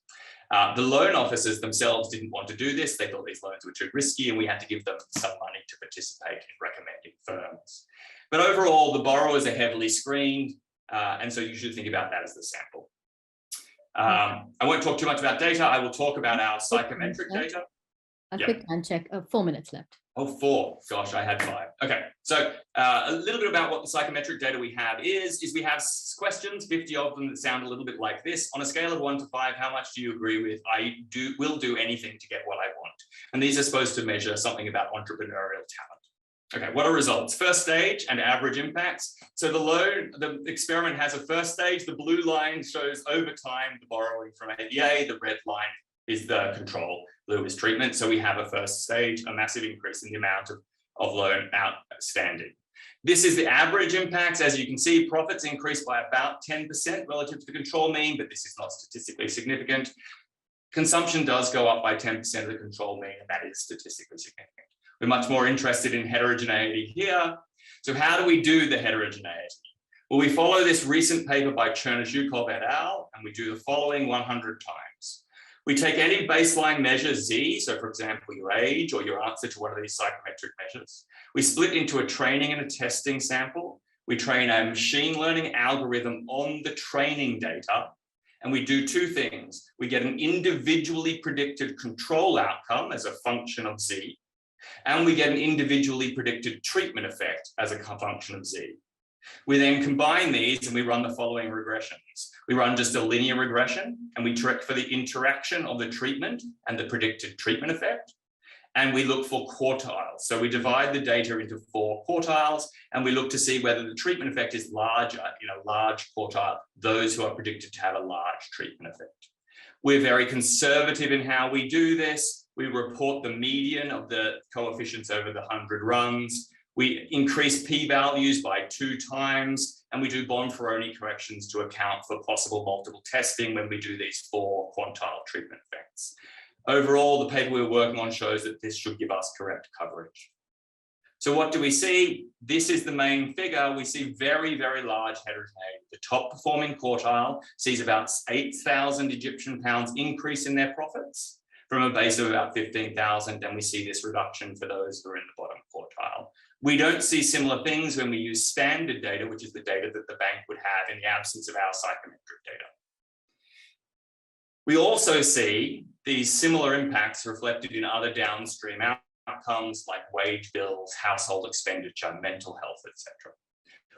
The loan officers themselves didn't want to do this. They thought these loans were too risky, and we had to give them some money to participate in recommending firms. But overall, the borrowers are heavily screened, and so you should think about that as the sample. I won't talk too much about data. I will talk about our psychometric data. Quick hand check, 4 minutes left. Oh, 4. Gosh, I had 5. Okay, so a little bit about what the psychometric data we have is we have questions, 50 of them that sound a little bit like this. On a scale of 1 to 5, how much do you agree with? I will do anything to get what I want. And these are supposed to measure something about entrepreneurial talent. Okay, what are results? First stage and average impacts. So the experiment has a first stage. The blue line shows over time the borrowing from ABA. The red line is the control. Blue is treatment. So we have a first stage, a massive increase in the amount of loan outstanding. This is the average impacts. As you can see, profits increased by about 10% relative to the control mean, but this is not statistically significant. Consumption does go up by 10% of the control mean, and that is statistically significant. We're much more interested in heterogeneity here. So how do we do the heterogeneity? Well, we follow this recent paper by Chernyshukov et al., and we do the following 100 times. We take any baseline measure, Z, so for example, your age or your answer to one of these psychometric measures. We split into a training and a testing sample. We train a machine learning algorithm on the training data, and we do 2 things. We get an individually predicted control outcome as a function of Z, and we get an individually predicted treatment effect as a function of Z. We then combine these and we run the following regressions. We run just a linear regression, and we check for the interaction of the treatment and the predicted treatment effect. And we look for quartiles. So we divide the data into 4 quartiles, and we look to see whether the treatment effect is larger, large quartile, those who are predicted to have a large treatment effect. We're very conservative in how we do this. We report the median of the coefficients over the 100 runs. We increase p-values by 2 times, and we do Bonferroni corrections to account for possible multiple testing when we do these 4 quantile treatment effects. Overall, the paper we're working on shows that this should give us correct coverage. So what do we see? This is the main figure. We see very, very large heterogeneity. The top performing quartile sees about 8,000 Egyptian pounds increase in their profits from a base of about 15,000, and we see this reduction for those who are in the bottom quartile. We don't see similar things when we use standard data, which is the data that the bank would have in the absence of our psychometric data. We also see these similar impacts reflected in other downstream outcomes like wage bills, household expenditure, mental health, etc.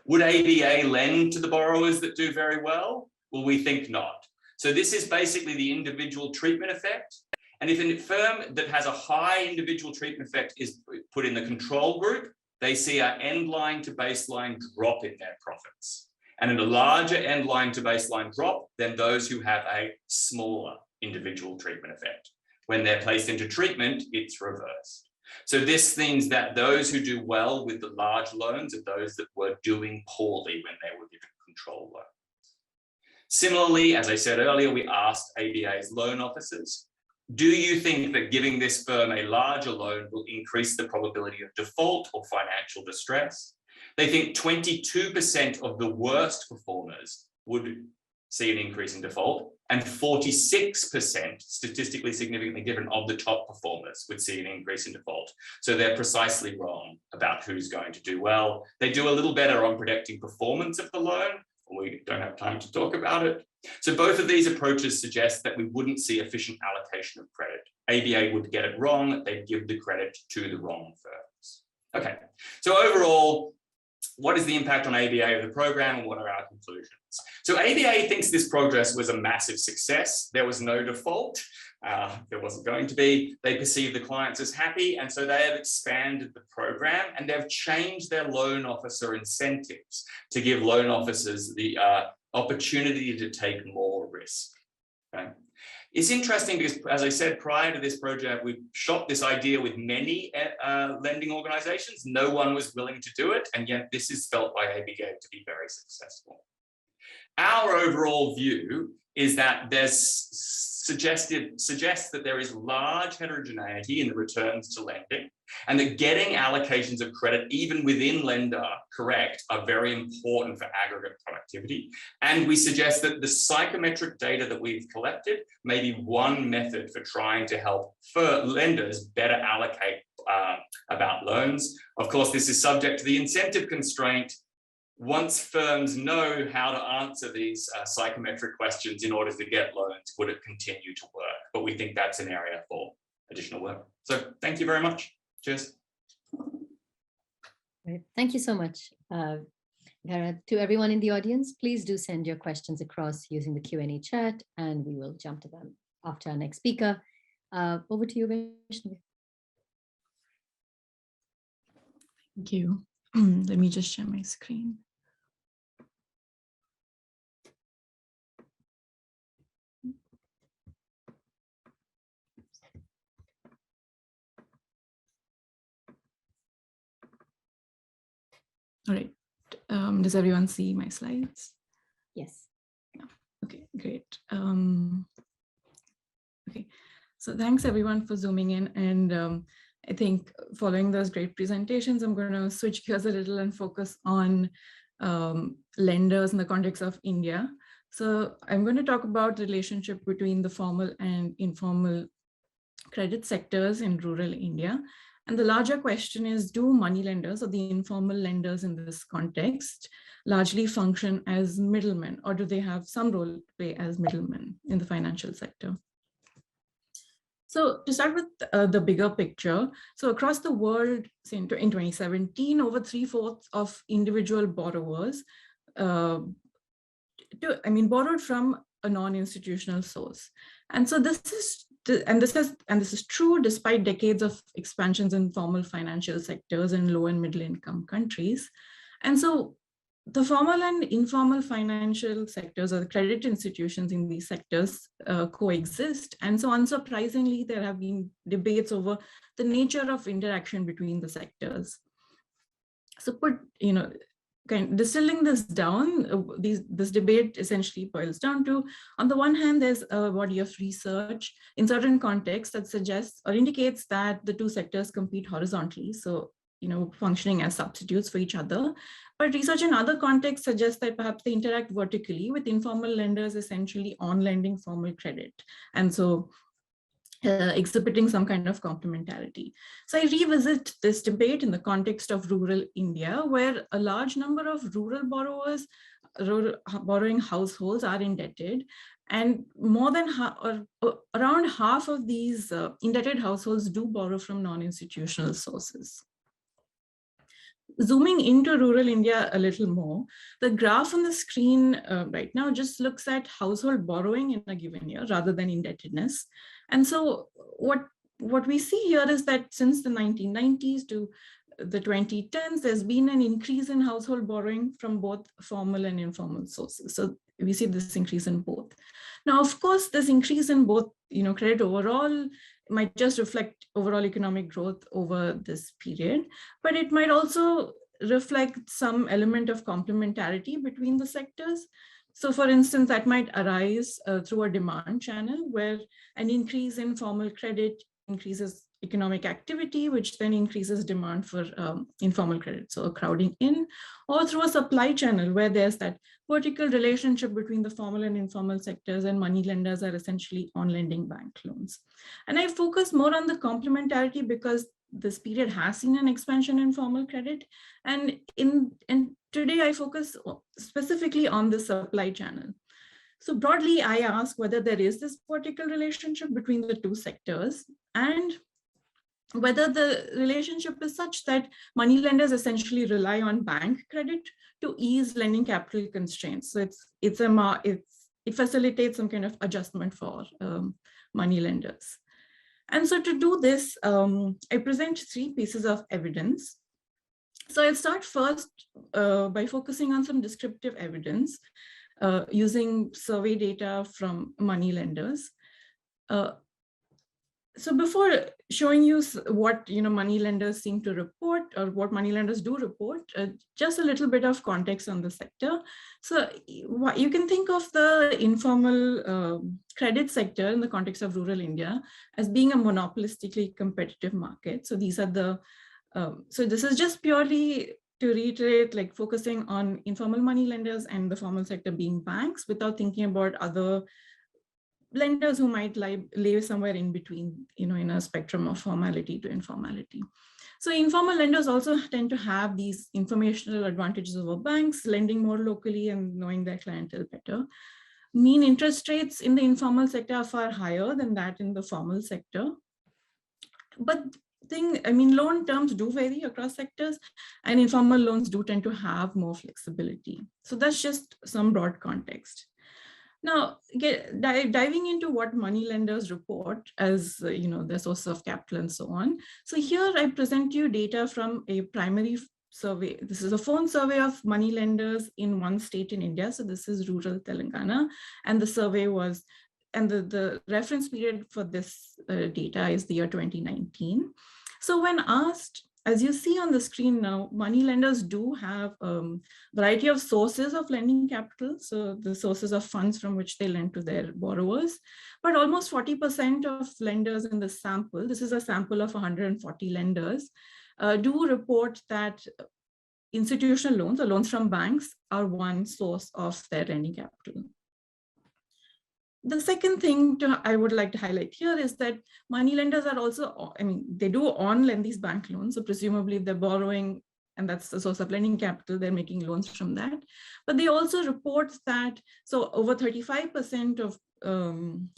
Would ABA lend to the borrowers that do very well? Well, we think not. So this is basically the individual treatment effect. And if a firm that has a high individual treatment effect is put in the control group, they see an end line to baseline drop in their profits. And a larger end line to baseline drop than those who have a smaller individual treatment effect. When they're placed into treatment, it's reversed. So this means that those who do well with the large loans are those that were doing poorly when they were given control loans. Similarly, as I said earlier, we asked ABA's loan officers, do you think that giving this firm a larger loan will increase the probability of default or financial distress? They think 22% of the worst performers would see an increase in default, and 46%, statistically significantly different, of the top performers would see an increase in default. So they're precisely wrong about who's going to do well. They do a little better on predicting performance of the loan. We don't have time to talk about it. So both of these approaches suggest that we wouldn't see efficient allocation of credit. ABA would get it wrong, they'd give the credit to the wrong firms. Okay, so overall, what is the impact on ABA of the program, and what are our conclusions? So ABA thinks this progress was a massive success. There was no default. There wasn't going to be. They perceive the clients as happy, and so they have expanded the program, and they've changed their loan officer incentives to give loan officers the opportunity to take more risk. Okay? It's interesting because, as I said, prior to this project, we shot this idea with many lending organizations. No one was willing to do it, and yet this is felt by ABA to be very successful. Our overall view is that suggests that there is large heterogeneity in the returns to lending, and that getting allocations of credit, even within lender, correct, are very important for aggregate productivity. And we suggest that the psychometric data that we've collected may be one method for trying to help lenders better allocate about loans. Of course, this is subject to the incentive constraint. Once firms know how to answer these psychometric questions in order to get loans, would it continue to work? But we think that's an area for additional work. So thank you very much. Cheers. Great. Thank you so much, Gharad. To everyone in the audience, please do send your questions across using the Q&A chat, and we will jump to them after our next speaker. Over to you, Vaishnavi. Thank you. Let me just share my screen. All right. Does everyone see my slides? Yes. Yeah. Okay, great. Okay, so thanks everyone for zooming in. And I think following those great presentations, I'm going to switch gears a little and focus on lenders in the context of India. So I'm going to talk about the relationship between the formal and informal credit sectors in rural India. And the larger question is, do money lenders, or the informal lenders in this context, largely function as middlemen, or do they have some role to play as middlemen in the financial sector? So to start with the bigger picture, so across the world, say in 2017, over 3/4 of individual borrowers borrowed from a non-institutional source. And so this is true despite decades of expansions in formal financial sectors in low and middle income countries. And so the formal and informal financial sectors, or the credit institutions in these sectors, coexist. And so unsurprisingly, there have been debates over the nature of interaction between the sectors. So distilling this down, this debate essentially boils down to, on the one hand, there's a body of research in certain contexts that suggests or indicates that the two sectors compete horizontally, so functioning as substitutes for each other. But research in other contexts suggests that perhaps they interact vertically, with informal lenders essentially on-lending formal credit, and so exhibiting some kind of complementarity. So I revisit this debate in the context of rural India, where a large number of rural borrowers, borrowing households are indebted, and more than around half of these indebted households do borrow from non-institutional sources. Zooming into rural India a little more, the graph on the screen right now just looks at household borrowing in a given year rather than indebtedness. And so what we see here is that since the 1990s to the 2010s, there's been an increase in household borrowing from both formal and informal sources. So we see this increase in both. Now, of course, this increase in both, credit overall might just reflect overall economic growth over this period, but it might also reflect some element of complementarity between the sectors. So for instance, that might arise through a demand channel where an increase in formal credit increases economic activity, which then increases demand for informal credit. So a crowding in, or through a supply channel where there's that vertical relationship between the formal and informal sectors, and money lenders are essentially on lending bank loans. And I focus more on the complementarity because this period has seen an expansion in formal credit. And today I focus specifically on the supply channel. So broadly, I ask whether there is this vertical relationship between the two sectors, and whether the relationship is such that money lenders essentially rely on bank credit to ease lending capital constraints. So it facilitates some kind of adjustment for money lenders. And so to do this, I present 3 pieces of evidence. So I'll start first by focusing on some descriptive evidence using survey data from money lenders. So before showing you what money lenders seem to report, or what money lenders do report, just a little bit of context on the sector. So you can think of the informal credit sector in the context of rural India as being a monopolistically competitive market. So these are the so this is just purely to reiterate, like focusing on informal money lenders and the formal sector being banks, without thinking about other lenders who might lay somewhere in between, in a spectrum of formality to informality. So informal lenders also tend to have these informational advantages over banks, lending more locally and knowing their clientele better. Mean interest rates in the informal sector are far higher than that in the formal sector. But loan terms do vary across sectors, and informal loans do tend to have more flexibility. So that's just some broad context. Now, diving into what money lenders report as their source of capital and so on. So here I present you data from a primary survey. This is a phone survey of money lenders in one state in India. So this is rural Telangana, and the survey was, and the reference period for this data is the year 2019. So when asked, as you see on the screen now, money lenders do have a variety of sources of lending capital. So the sources of funds from which they lend to their borrowers, but almost 40% of lenders in the sample, this is a sample of 140 lenders, do report that institutional loans or loans from banks are one source of their lending capital. The second thing I would like to highlight here is that money lenders are also, they do on-lend these bank loans. So presumably if they're borrowing, and that's the source of lending capital, they're making loans from that. But they also report that, so over 35% of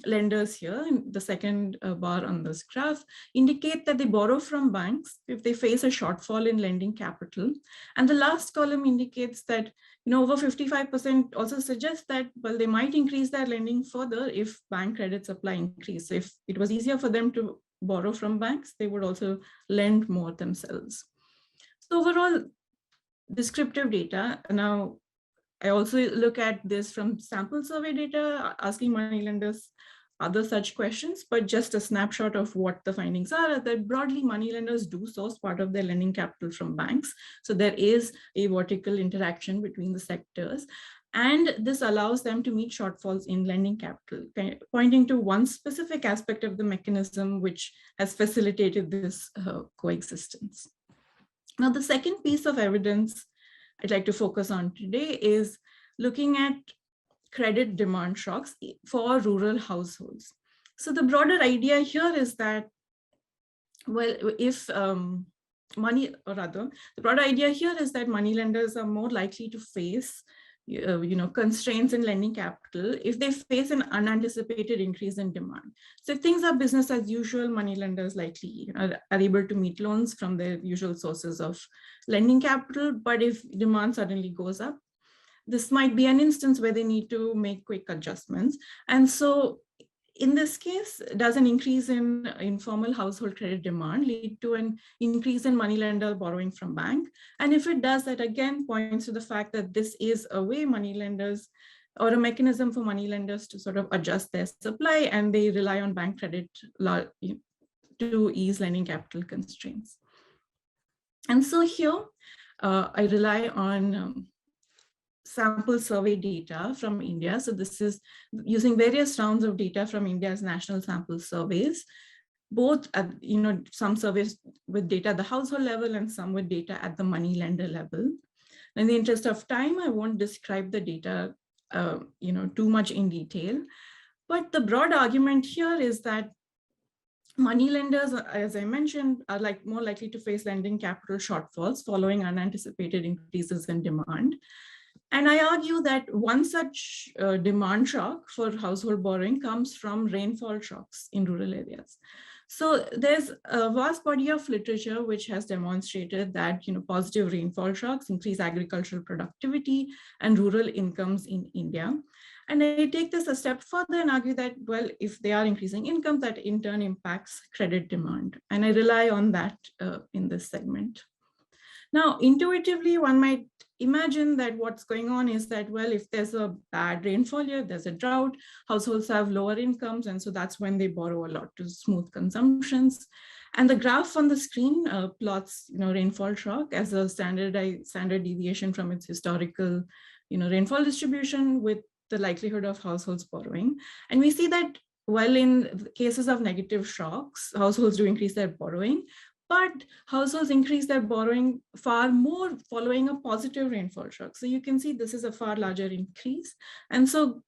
lenders here, in the second bar on this graph, indicate that they borrow from banks if they face a shortfall in lending capital. And the last column indicates that over 55% also suggest that, well, they might increase their lending further if bank credit supply increase. So if it was easier for them to borrow from banks, they would also lend more themselves. So overall, descriptive data. Now, I also look at this from sample survey data, asking money lenders other such questions, but just a snapshot of what the findings are that broadly money lenders do source part of their lending capital from banks. So there is a vertical interaction between the sectors, and this allows them to meet shortfalls in lending capital, pointing to one specific aspect of the mechanism which has facilitated this coexistence. Now, the second piece of evidence I'd like to focus on today is looking at credit demand shocks for rural households. So the broader idea here is that, well, if the broader idea here is that money lenders are more likely to face constraints in lending capital if they face an unanticipated increase in demand. So if things are business as usual, money lenders likely are able to meet loans from their usual sources of lending capital. But if demand suddenly goes up, this might be an instance where they need to make quick adjustments. And so in this case, does an increase in informal household credit demand lead to an increase in money lender borrowing from bank? And if it does, that again points to the fact that this is a way money lenders, or a mechanism for money lenders to sort of adjust their supply, and they rely on bank credit to ease lending capital constraints. And so here, I rely on sample survey data from India. So this is using various rounds of data from India's national sample surveys. both at, some surveys with data at the household level and some with data at the money lender level. In the interest of time, I won't describe the data, too much in detail. But the broad argument here is that money lenders, as I mentioned, are more likely to face lending capital shortfalls following unanticipated increases in demand. And I argue that one such demand shock for household borrowing comes from rainfall shocks in rural areas. So there's a vast body of literature which has demonstrated that positive rainfall shocks increase agricultural productivity and rural incomes in India. And I take this a step further and argue that, well, if they are increasing income, that in turn impacts credit demand. And I rely on that in this segment. Now, intuitively, one might imagine that what's going on is that, well, if there's a bad rainfall year, there's a drought, households have lower incomes, and so that's when they borrow a lot to smooth consumptions. And the graph on the screen plots, rainfall shock as a standard deviation from its historical, rainfall distribution with the likelihood of households borrowing. And we see that, well, in cases of negative shocks, households do increase their borrowing, but households increase their borrowing far more following a positive rainfall shock. So you can see this is a far larger increase. And so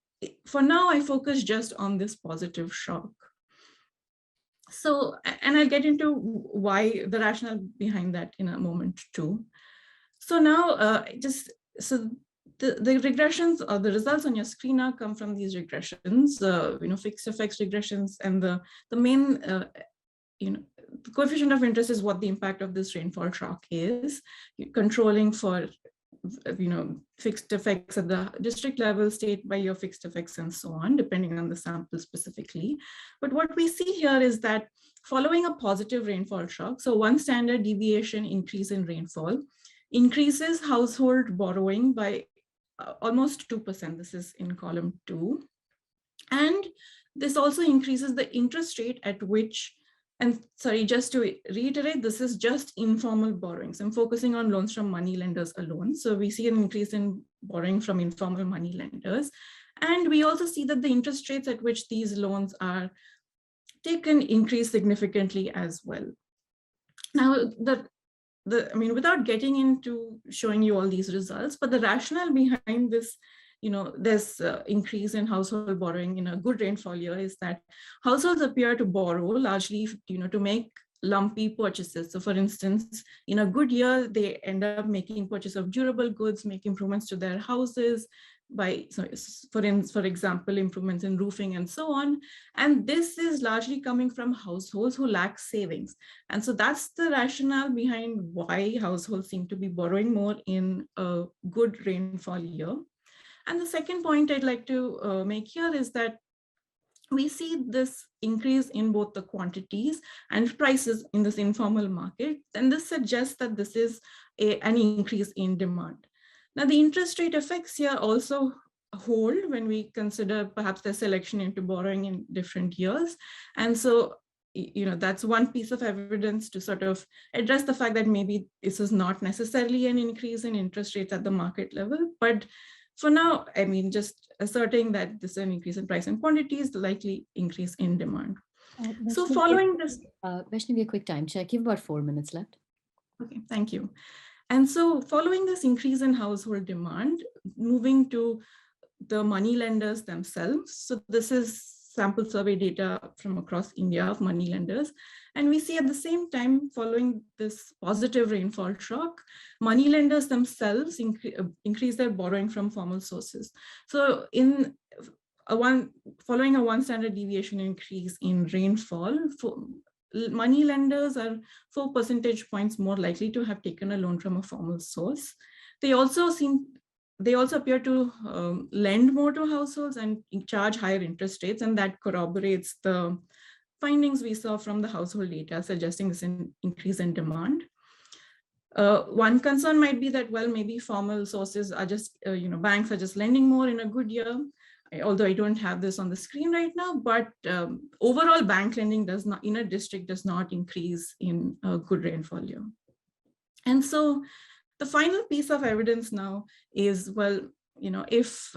for now, I focus just on this positive shock. So, and I'll get into why the rationale behind that in a moment too. So now the regressions or the results on your screen now come from these regressions, fixed effects regressions, and the main, the coefficient of interest is what the impact of this rainfall shock is, controlling for, fixed effects at the district level, state by your fixed effects, and so on, depending on the sample specifically. But what we see here is that following a positive rainfall shock, so one standard deviation increase in rainfall increases household borrowing by almost 2%. This is in column 2. And this also increases the interest rate at which, and sorry, just to reiterate, this is just informal borrowings. I'm focusing on loans from money lenders alone. So we see an increase in borrowing from informal money lenders. And we also see that the interest rates at which these loans are taken increase significantly as well. Now, without getting into showing you all these results, but the rationale behind this, this increase in household borrowing in a good rainfall year is that households appear to borrow largely, to make lumpy purchases. So for instance, in a good year, they end up making purchase of durable goods, make improvements to their houses, for example, improvements in roofing and so on. And this is largely coming from households who lack savings. And so that's the rationale behind why households seem to be borrowing more in a good rainfall year. And the second point I'd like to make here is that we see this increase in both the quantities and prices in this informal market. And this suggests that this is an increase in demand. Now, the interest rate effects here also hold when we consider perhaps the selection into borrowing in different years. And so, that's one piece of evidence to sort of address the fact that maybe this is not necessarily an increase in interest rates at the market level. But for now, just asserting that this is an increase in price and quantity is the likely increase in demand. So following this... Vaishnavi, a quick time check. You have about 4 minutes left. Okay, thank you. And so following this increase in household demand, moving to the money lenders themselves. So this is sample survey data from across India of money lenders. And we see at the same time, following this positive rainfall shock, money lenders themselves increase their borrowing from formal sources. So following a one standard deviation increase in rainfall, money lenders are 4 percentage points more likely to have taken a loan from a formal source. They also appear to lend more to households and charge higher interest rates, and that corroborates the findings we saw from the household data suggesting this increase in demand. One concern might be that, well, maybe formal sources are just, banks are just lending more in a good year. Although I don't have this on the screen right now, but overall bank lending in a district does not increase in a good rainfall year. And so the final piece of evidence now is, well, if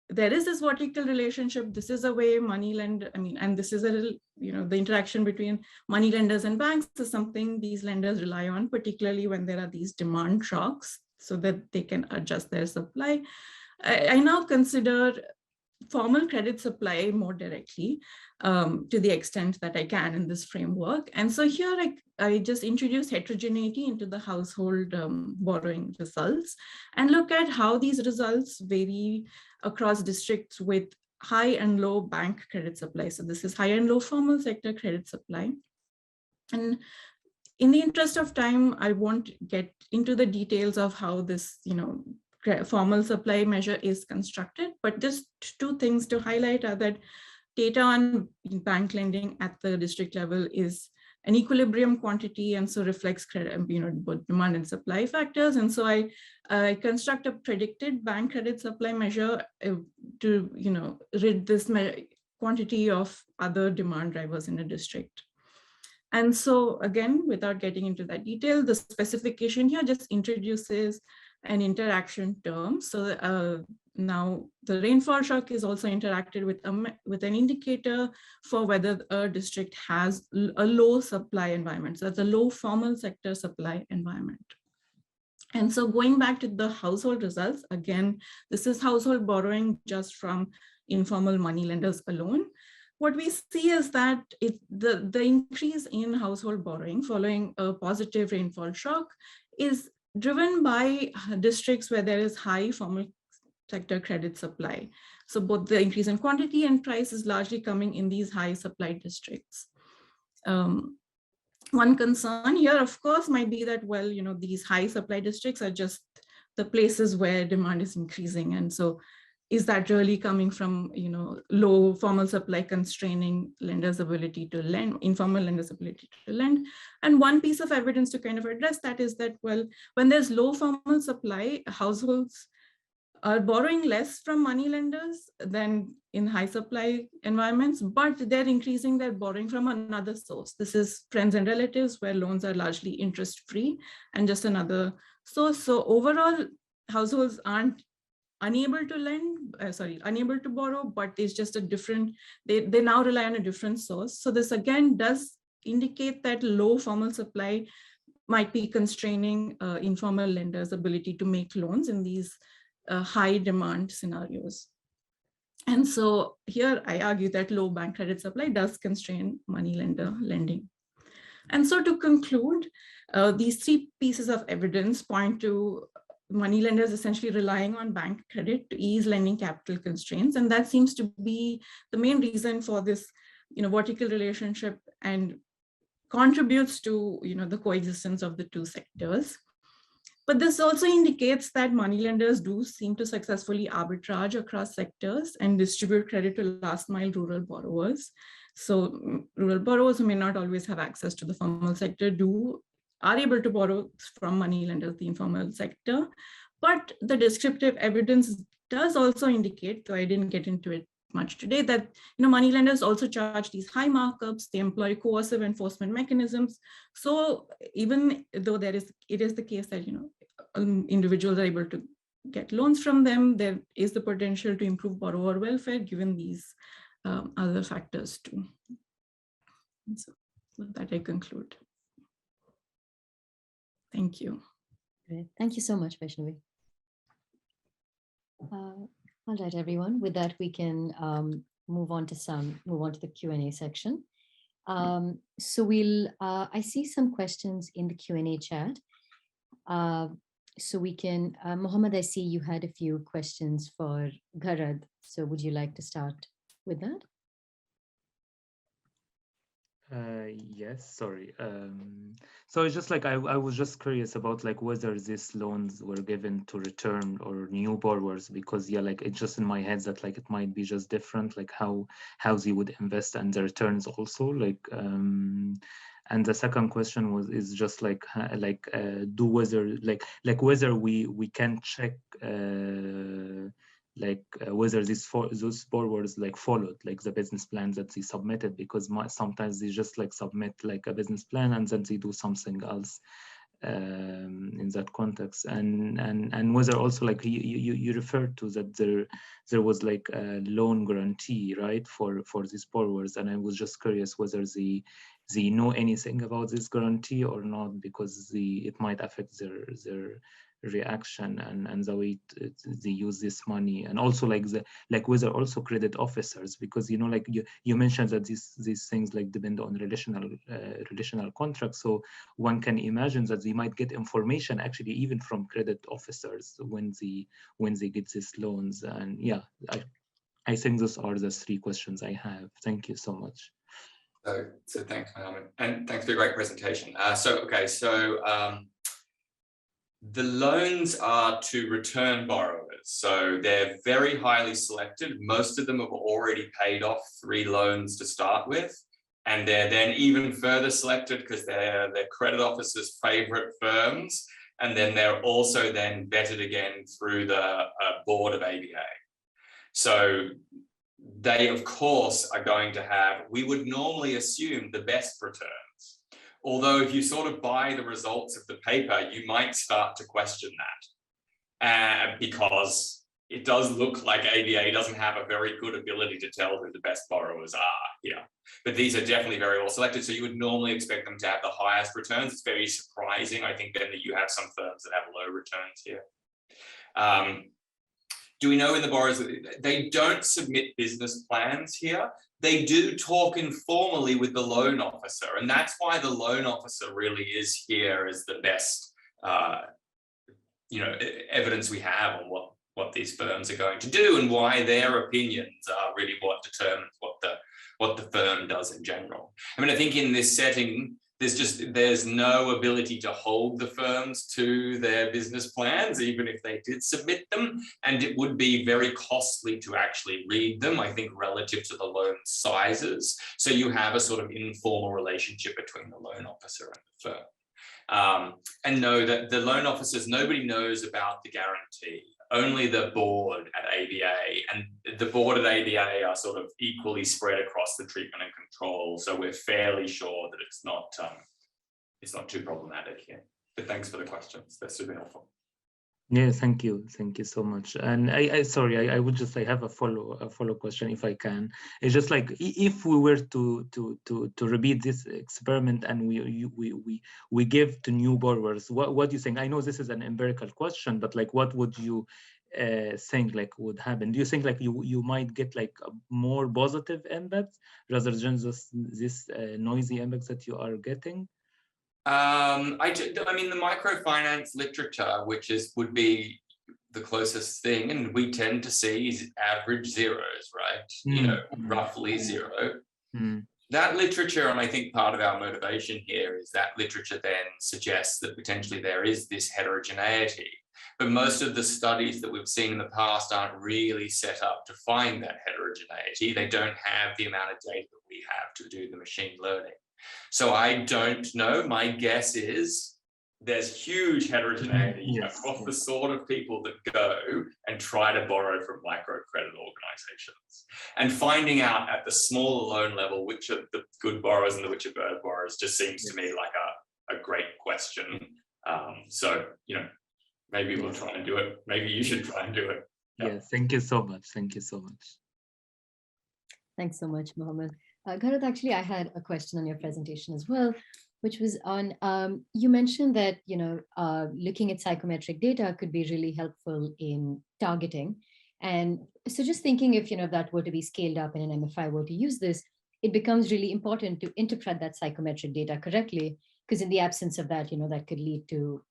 there is this vertical relationship. This is a way Moneylender, and this is a little, the interaction between money lenders and banks is something these lenders rely on, particularly when there are these demand shocks, so that they can adjust their supply. I now consider formal credit supply more directly to the extent that I can in this framework. And so here I just introduce heterogeneity into the household borrowing results and look at how these results vary across districts with high and low bank credit supply. So this is high and low formal sector credit supply. And in the interest of time, I won't get into the details of how this, formal supply measure is constructed, but just two things to highlight are that data on bank lending at the district level is an equilibrium quantity, and so reflects credit, both demand and supply factors. And so I construct a predicted bank credit supply measure to rid this quantity of other demand drivers in a district. And so again, without getting into that detail, the specification here just introduces an interaction term. So now the rainfall shock is also interacted with an indicator for whether a district has a low supply environment. So that's a low formal sector supply environment. And so going back to the household results, again, this is household borrowing just from informal money lenders alone. What we see is that the increase in household borrowing following a positive rainfall shock is driven by districts where there is high formal sector credit supply. So both the increase in quantity and price is largely coming in these high supply districts. One concern here, of course, might be that, well, these high supply districts are just the places where demand is increasing. And so is that really coming from, low formal supply constraining lenders' ability to lend, informal lenders' ability to lend? And one piece of evidence to kind of address that is that, well, when there's low formal supply, households are borrowing less from money lenders than in high supply environments, but they're increasing their borrowing from another source. This is friends and relatives, where loans are largely interest-free and just another source. So overall, households aren't unable to borrow, but it's just a different, they now rely on a different source. So this again does indicate that low formal supply might be constraining informal lenders' ability to make loans in these high demand scenarios. And so here I argue that low bank credit supply does constrain money lender lending. And so to conclude, these three pieces of evidence point to money lenders essentially relying on bank credit to ease lending capital constraints. And that seems to be the main reason for this vertical relationship, and contributes to the coexistence of the two sectors. But this also indicates that moneylenders do seem to successfully arbitrage across sectors and distribute credit to last mile rural borrowers. So rural borrowers who may not always have access to the formal sector are able to borrow from moneylenders, the informal sector. But the descriptive evidence does also indicate, though I didn't get into it much today, that moneylenders also charge these high markups. They employ coercive enforcement mechanisms. So even though it is the case that individuals are able to get loans from them, there is the potential to improve borrower welfare given these other factors too. And so with that, I conclude. Thank you. Great. Thank you so much, Vaishnavi. All right, everyone. With that, we can move on to the Q&A section. So we'll. I see some questions in the Q&A chat. So we can. Mohamed, I see you had a few questions for Gharad. So would you like to start with that? Yes, sorry. So it's just like I was just curious about like whether these loans were given to return or new borrowers, because it's just in my head that like it might be just different, like how they would invest and the returns also and the second question is just whether we can check whether those borrowers followed the business plan that they submitted, because sometimes they just submit a business plan and then they do something else. in that context, and whether also like you referred to that there was like a loan guarantee, right, for these borrowers, and I was just curious whether they know anything about this guarantee or not, because it might affect their reaction and the way they use this money, and also like whether also credit officers, because like you mentioned that these things like depend on relational contracts, so one can imagine that they might get information actually even from credit officers when they get these loans. And yeah, I think those are the 3 questions I have. Thank you so much. So thanks, Mohamed, and thanks for a great presentation. The loans are to return borrowers, so they're very highly selected. Most of them have already paid off 3 loans to start with, and they're then even further selected because they're credit officers' favorite firms, and then they're also then vetted again through the board of ABA. So they, of course, are going to have, we would normally assume, the best returns. Although if you sort of buy the results of the paper, you might start to question that because it does look like ABA doesn't have a very good ability to tell who the best borrowers are here. But these are definitely very well selected, so you would normally expect them to have the highest returns. It's very surprising, I think, then that you have some firms that have low returns here. Do we know in the borrowers, they don't submit business plans here. They do talk informally with the loan officer, and that's why the loan officer really is here as the best, evidence we have on what these firms are going to do, and why their opinions are really what determines what the firm does in general. I mean, I think in this setting, there's no ability to hold the firms to their business plans, even if they did submit them. And it would be very costly to actually read them, I think, relative to the loan sizes. So you have a sort of informal relationship between the loan officer and the firm. And know that the loan officers, nobody knows about the guarantee. Only the board at ABA, and the board at ABA are sort of equally spread across the treatment and control. So we're fairly sure that it's not too problematic here. But thanks for the questions. They're super helpful. Yeah, thank you so much. And I would just have a follow question if I can. It's just like, if we were to repeat this experiment and we give to new borrowers, what do you think? I know this is an empirical question, but like, what would you think like would happen? Do you think like you might get like a more positive impacts rather than just this noisy impacts that you are getting? I mean, the microfinance literature, which would be the closest thing, and we tend to see is average zeros, right? Roughly 0. That literature, and I think part of our motivation here is that literature then suggests that potentially there is this heterogeneity. But most of the studies that we've seen in the past aren't really set up to find that heterogeneity. They don't have the amount of data that we have to do the machine learning. So I don't know. My guess is there's huge heterogeneity across the sort of people that go and try to borrow from microcredit organizations. And finding out at the smaller loan level which are the good borrowers and which are bad borrowers just seems to me like a great question. So, maybe we'll try and do it. Maybe you should try and do it. Yeah, thank you so much. Thank you so much. Thanks so much, Mohamed. Gharad, actually, I had a question on your presentation as well, which was on, you mentioned that, looking at psychometric data could be really helpful in targeting. And so just thinking if, that were to be scaled up and an MFI were to use this, it becomes really important to interpret that psychometric data correctly, because in the absence of that, that could lead to,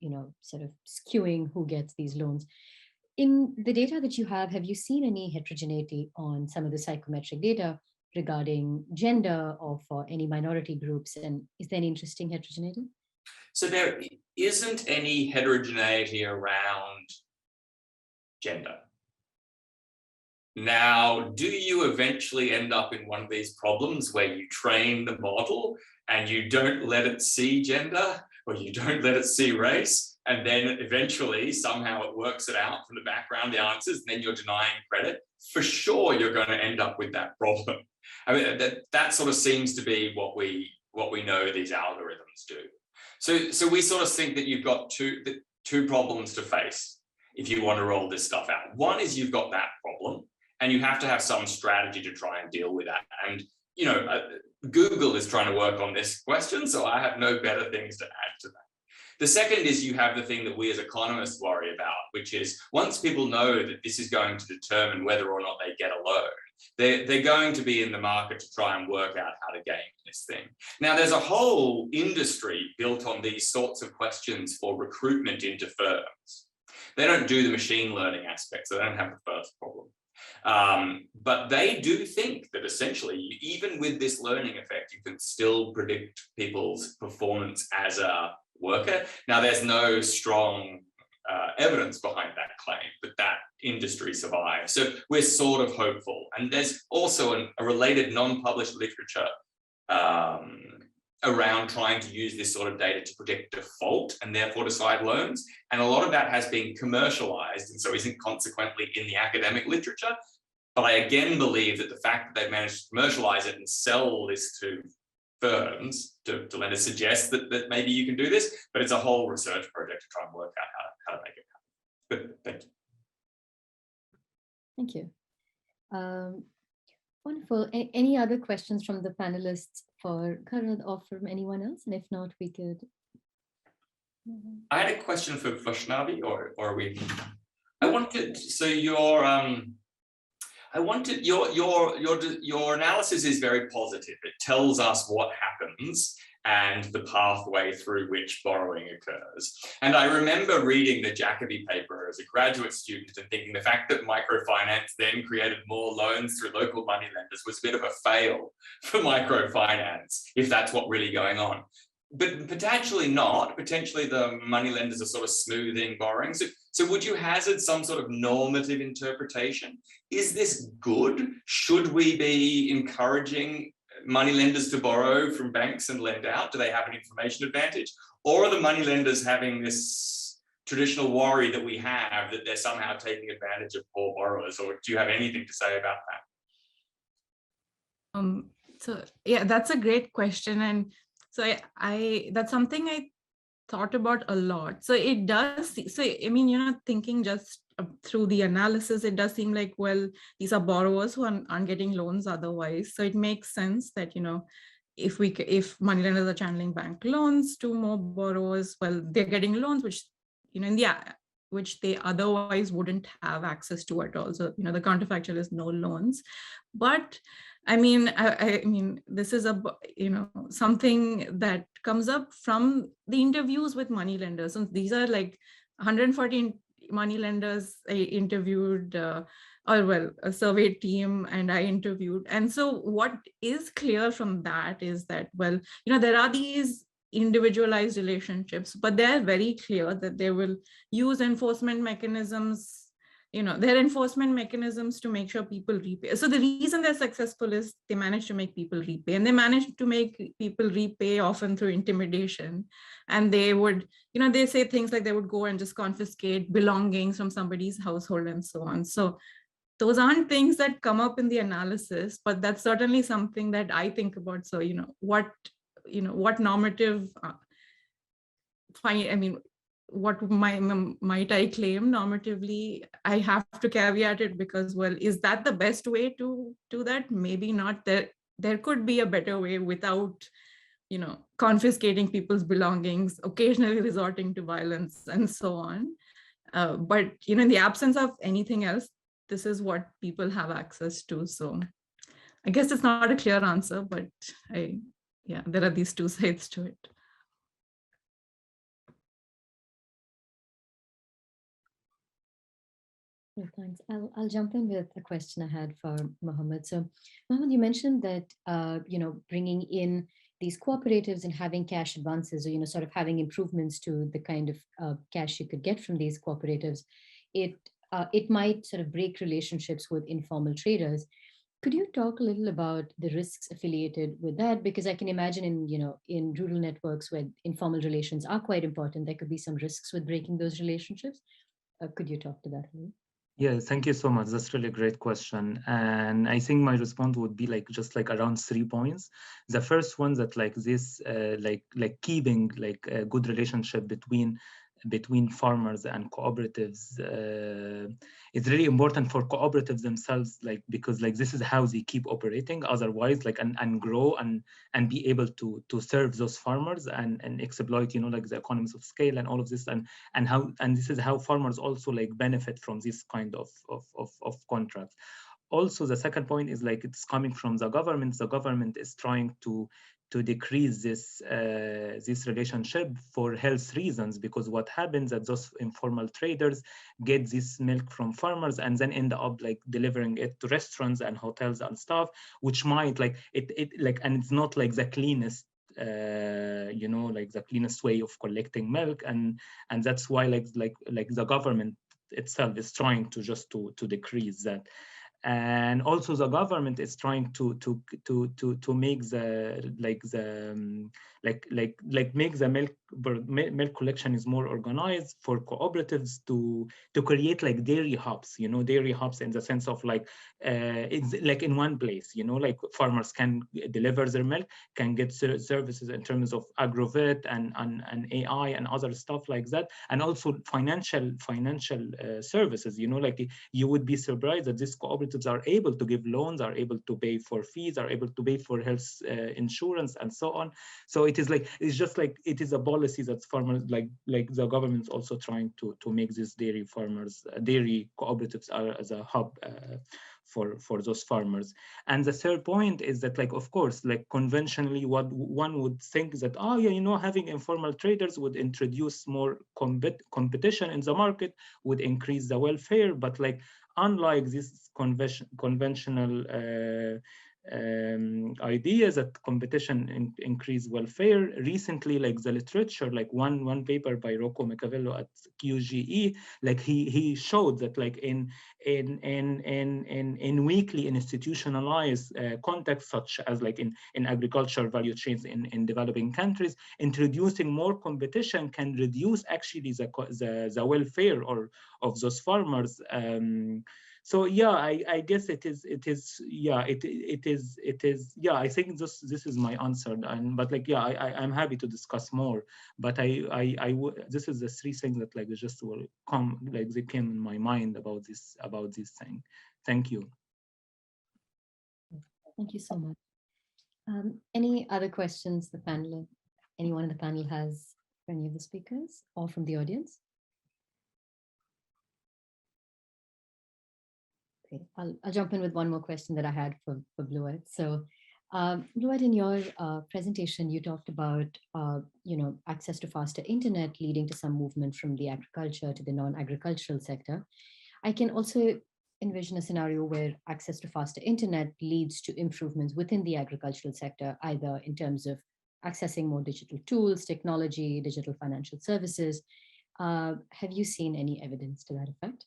sort of skewing who gets these loans. In the data that you have you seen any heterogeneity on some of the psychometric data regarding gender or for any minority groups? And is there any interesting heterogeneity? So there isn't any heterogeneity around gender. Now, do you eventually end up in one of these problems where you train the model and you don't let it see gender or you don't let it see race, and then eventually somehow it works it out from the background, the answers, and then you're denying credit? For sure, you're going to end up with that problem. I mean, that sort of seems to be what we know these algorithms do. So we sort of think that you've got two problems to face if you want to roll this stuff out. One is you've got that problem, and you have to have some strategy to try and deal with that. And Google is trying to work on this question, so I have no better things to add to that. The second is you have the thing that we as economists worry about, which is once people know that this is going to determine whether or not they get a loan, they're going to be in the market to try and work out how to game this thing. Now, there's a whole industry built on these sorts of questions for recruitment into firms. They don't do the machine learning aspects, so they don't have the first problem. But they do think that essentially, even with this learning effect, you can still predict people's performance as a worker. Now, there's no strong evidence behind that claim, but that industry survives. So we're sort of hopeful. And there's also a related non-published literature around trying to use this sort of data to predict default and therefore decide loans. And a lot of that has been commercialized and so isn't consequently in the academic literature. But I again believe that the fact that they've managed to commercialize it and sell this to firms, to lenders, suggests that maybe you can do this, but it's a whole research project to try and work out how to make it happen. But thank you. Thank you. Wonderful. Any other questions from the panelists for Gharad or from anyone else? And if not, we could. I had a question for Vaishnavi, or are we? I wanted, so your analysis is very positive. It tells us what happens and the pathway through which borrowing occurs. And I remember reading the Jacobi paper as a graduate student and thinking the fact that microfinance then created more loans through local moneylenders was a bit of a fail for microfinance, if that's what's really going on. But potentially not. Potentially the moneylenders are sort of smoothing borrowing. So would you hazard some sort of normative interpretation? Is this good? Should we be encouraging moneylenders to borrow from banks and lend out? Do they have an information advantage? Or are the moneylenders having this traditional worry that we have that they're somehow taking advantage of poor borrowers? Or do you have anything to say about that? So yeah, that's a great question. And so I that's something I thought about a lot. So it does, so I mean, thinking just through the analysis, it does seem like, well, these are borrowers who aren't getting loans otherwise. So it makes sense that, if moneylenders are channeling bank loans to more borrowers, well, they're getting loans, which, which they otherwise wouldn't have access to at all. So, the counterfactual is no loans. But I mean, this is something that comes up from the interviews with moneylenders. And these are like 140 moneylenders I interviewed, a survey team, and I interviewed. And so what is clear from that is that, well, there are these individualized relationships, but they're very clear that they will use enforcement mechanisms. Their enforcement mechanisms to make sure people repay. So the reason they're successful is they manage to make people repay, and they manage to make people repay often through intimidation. And they would, they say things like they would go and just confiscate belongings from somebody's household and so on. So those aren't things that come up in the analysis, but that's certainly something that I think about. So, what normative, what might I claim normatively? I have to caveat it because, well, is that the best way to do that? Maybe not. There could be a better way without, confiscating people's belongings, occasionally resorting to violence and so on. But, in the absence of anything else, this is what people have access to. So I guess it's not a clear answer, but there are these two sides to it. Thanks. I'll jump in with a question I had for Mohamed. So, Mohamed, you mentioned that bringing in these cooperatives and having cash advances, or sort of having improvements to the kind of cash you could get from these cooperatives, it might sort of break relationships with informal traders. Could you talk a little about the risks affiliated with that? Because I can imagine in rural networks where informal relations are quite important, there could be some risks with breaking those relationships. Could you talk to that a little? Yeah, thank you so much. That's really a great question. And I think my response would be like just like around 3 points. The first one that like this, like keeping like a good relationship between farmers and cooperatives is really important for cooperatives themselves, like because like this is how they keep operating. Otherwise, like and grow and be able to serve those farmers and exploit, you know, like the economies of scale and all of this and this is how farmers also like benefit from this kind of contracts. Also, the second point is like it's coming from the government. The government is trying to decrease this relationship for health reasons, because what happens that those informal traders get this milk from farmers and then end up like delivering it to restaurants and hotels and stuff, which might like it like, and it's not like the cleanest you know, like the cleanest way of collecting milk, and that's why like the government itself is trying to just to decrease that. And also the government is trying to make the make the milk collection is more organized for cooperatives to create like dairy hubs, you know, dairy hubs in the sense of like it's like in one place, you know, like farmers can deliver their milk, can get services in terms of agrovet and AI and other stuff like that, and also financial services, you know, like you would be surprised that these cooperatives are able to give loans, are able to pay for fees, are able to pay for health insurance and so on. So it is like, it's just like, it is a policy that's farmers like the government's also trying to make these dairy farmers, dairy cooperatives are as a hub for those farmers. And the third point is that, like, of course, like conventionally, what one would think that, oh yeah, you know, having informal traders would introduce more competition in the market, would increase the welfare. But like, unlike this conventional ideas that competition increase welfare, recently, like the literature, like one paper by Rocco Micavello at QGE, like he showed that like in weakly institutionalized contexts, such as like in agriculture value chains in developing countries, introducing more competition can reduce actually the welfare or of those farmers. So yeah, I guess it is yeah, it is yeah, I think this is my answer. And but like, yeah, I'm happy to discuss more, but this is the three things that like just will come, like they came in my mind about this thing. Thank you. Thank you so much. Any other questions the panel, anyone in the panel has for any of the speakers or from the audience? Okay, I'll jump in with one more question that I had for Bluette. So, Bluette, in your presentation, you talked about you know, access to faster internet leading to some movement from the agriculture to the non-agricultural sector. I can also envision a scenario where access to faster internet leads to improvements within the agricultural sector, either in terms of accessing more digital tools, technology, digital financial services. Have you seen any evidence to that effect?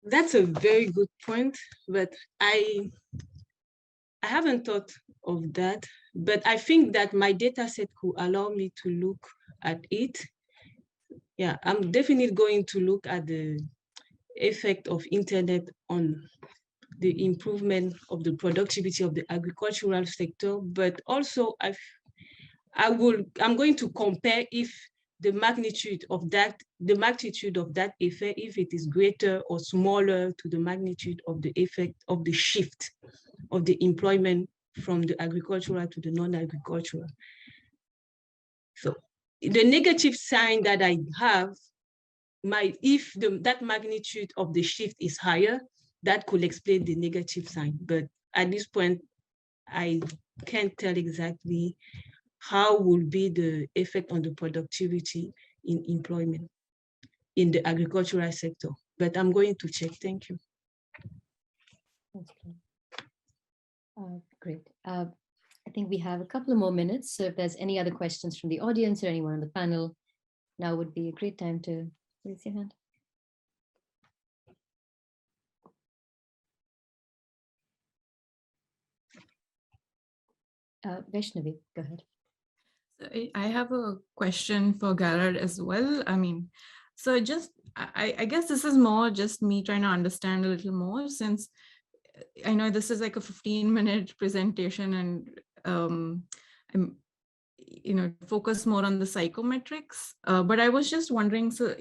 That's a very good point, but I haven't thought of that, but I think that my data set could allow me to look at it. Yeah, I'm definitely going to look at the effect of internet on the improvement of the productivity of the agricultural sector, but also I'm going to compare if the magnitude of that effect, if it is greater or smaller to the magnitude of the effect of the shift of the employment from the agricultural to the non-agricultural. So the negative sign that I have, if that magnitude of the shift is higher, that could explain the negative sign. But at this point, I can't tell exactly how will be the effect on the productivity in employment in the agricultural sector. But I'm going to check. Thank you. Great. I think we have a couple of more minutes. So if there's any other questions from the audience or anyone on the panel, now would be a great time to raise your hand. Vaishnavi, go ahead. So I have a question for Gharad as well. I mean, so just I guess this is more just me trying to understand a little more, since I know this is like a 15-minute presentation, and I'm, focus more on the psychometrics. But I was just wondering, so,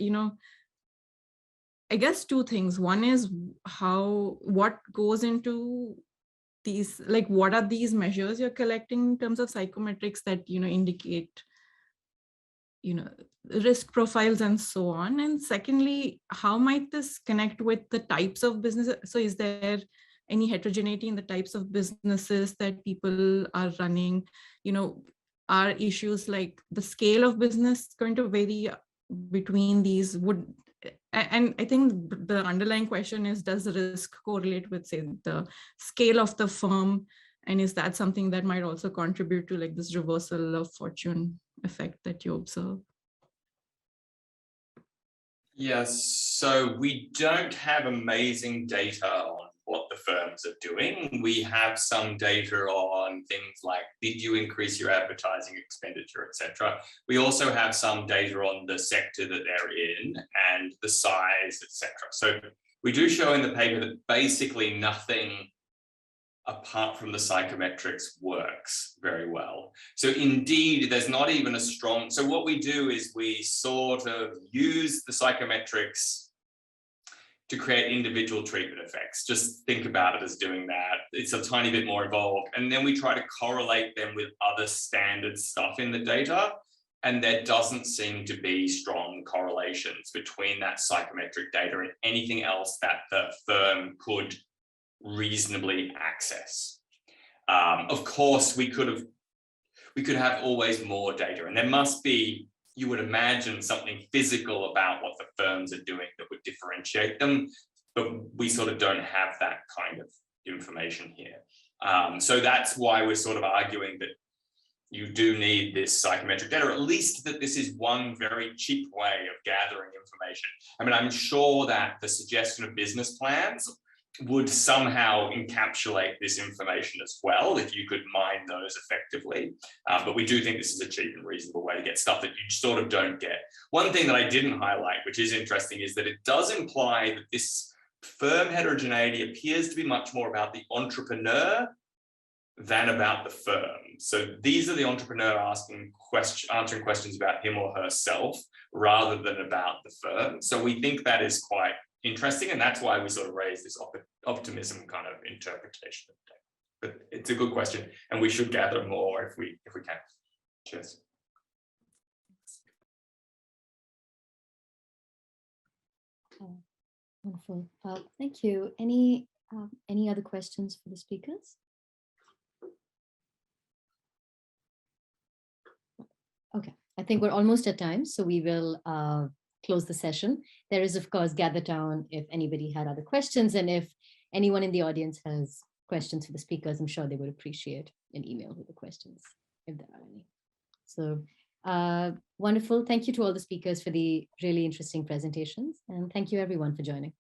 I guess two things. One is what goes into these, like, what are these measures you're collecting in terms of psychometrics that, indicate, risk profiles and so on. And secondly, how might this connect with the types of businesses? So is there any heterogeneity in the types of businesses that people are running? Are issues like the scale of business going to vary between these? And I think the underlying question is, does the risk correlate with, say, the scale of the firm? And is that something that might also contribute to like this reversal of fortune effect that you observe? Yes, so we don't have amazing data on what the firms are doing. We have some data on things like, did you increase your advertising expenditure, etc. We also have some data on the sector that they're in and the size, etc. So we do show in the paper that basically nothing apart from the psychometrics works very well. So indeed, there's not even a strong, so what we do is we sort of use the psychometrics to create individual treatment effects. Just think about it as doing that. It's a tiny bit more involved. And then we try to correlate them with other standard stuff in the data. And there doesn't seem to be strong correlations between that psychometric data and anything else that the firm could reasonably access. Of course, we could have always more data, and there must be, you would imagine, something physical about what the firms are doing that would differentiate them, but we sort of don't have that kind of information here. So that's why we're sort of arguing that you do need this psychometric data, or at least that this is one very cheap way of gathering information. I mean, I'm sure that the suggestion of business plans would somehow encapsulate this information as well, if you could mine those effectively. But we do think this is a cheap and reasonable way to get stuff that you sort of don't get. One thing that I didn't highlight, which is interesting, is that it does imply that this firm heterogeneity appears to be much more about the entrepreneur than about the firm. So these are the entrepreneur answering questions about him or herself rather than about the firm. So we think that is quite interesting, and that's why we sort of raise this optimism kind of interpretation of data. But it's a good question, and we should gather more if we can. Cheers. Wonderful. Thank you. Any other questions for the speakers? Okay, I think we're almost at time, so we will close the session. There is, of course, Gather Town if anybody had other questions, and if anyone in the audience has questions for the speakers, I'm sure they would appreciate an email with the questions, if there are any. So wonderful. Thank you to all the speakers for the really interesting presentations, and thank you everyone for joining.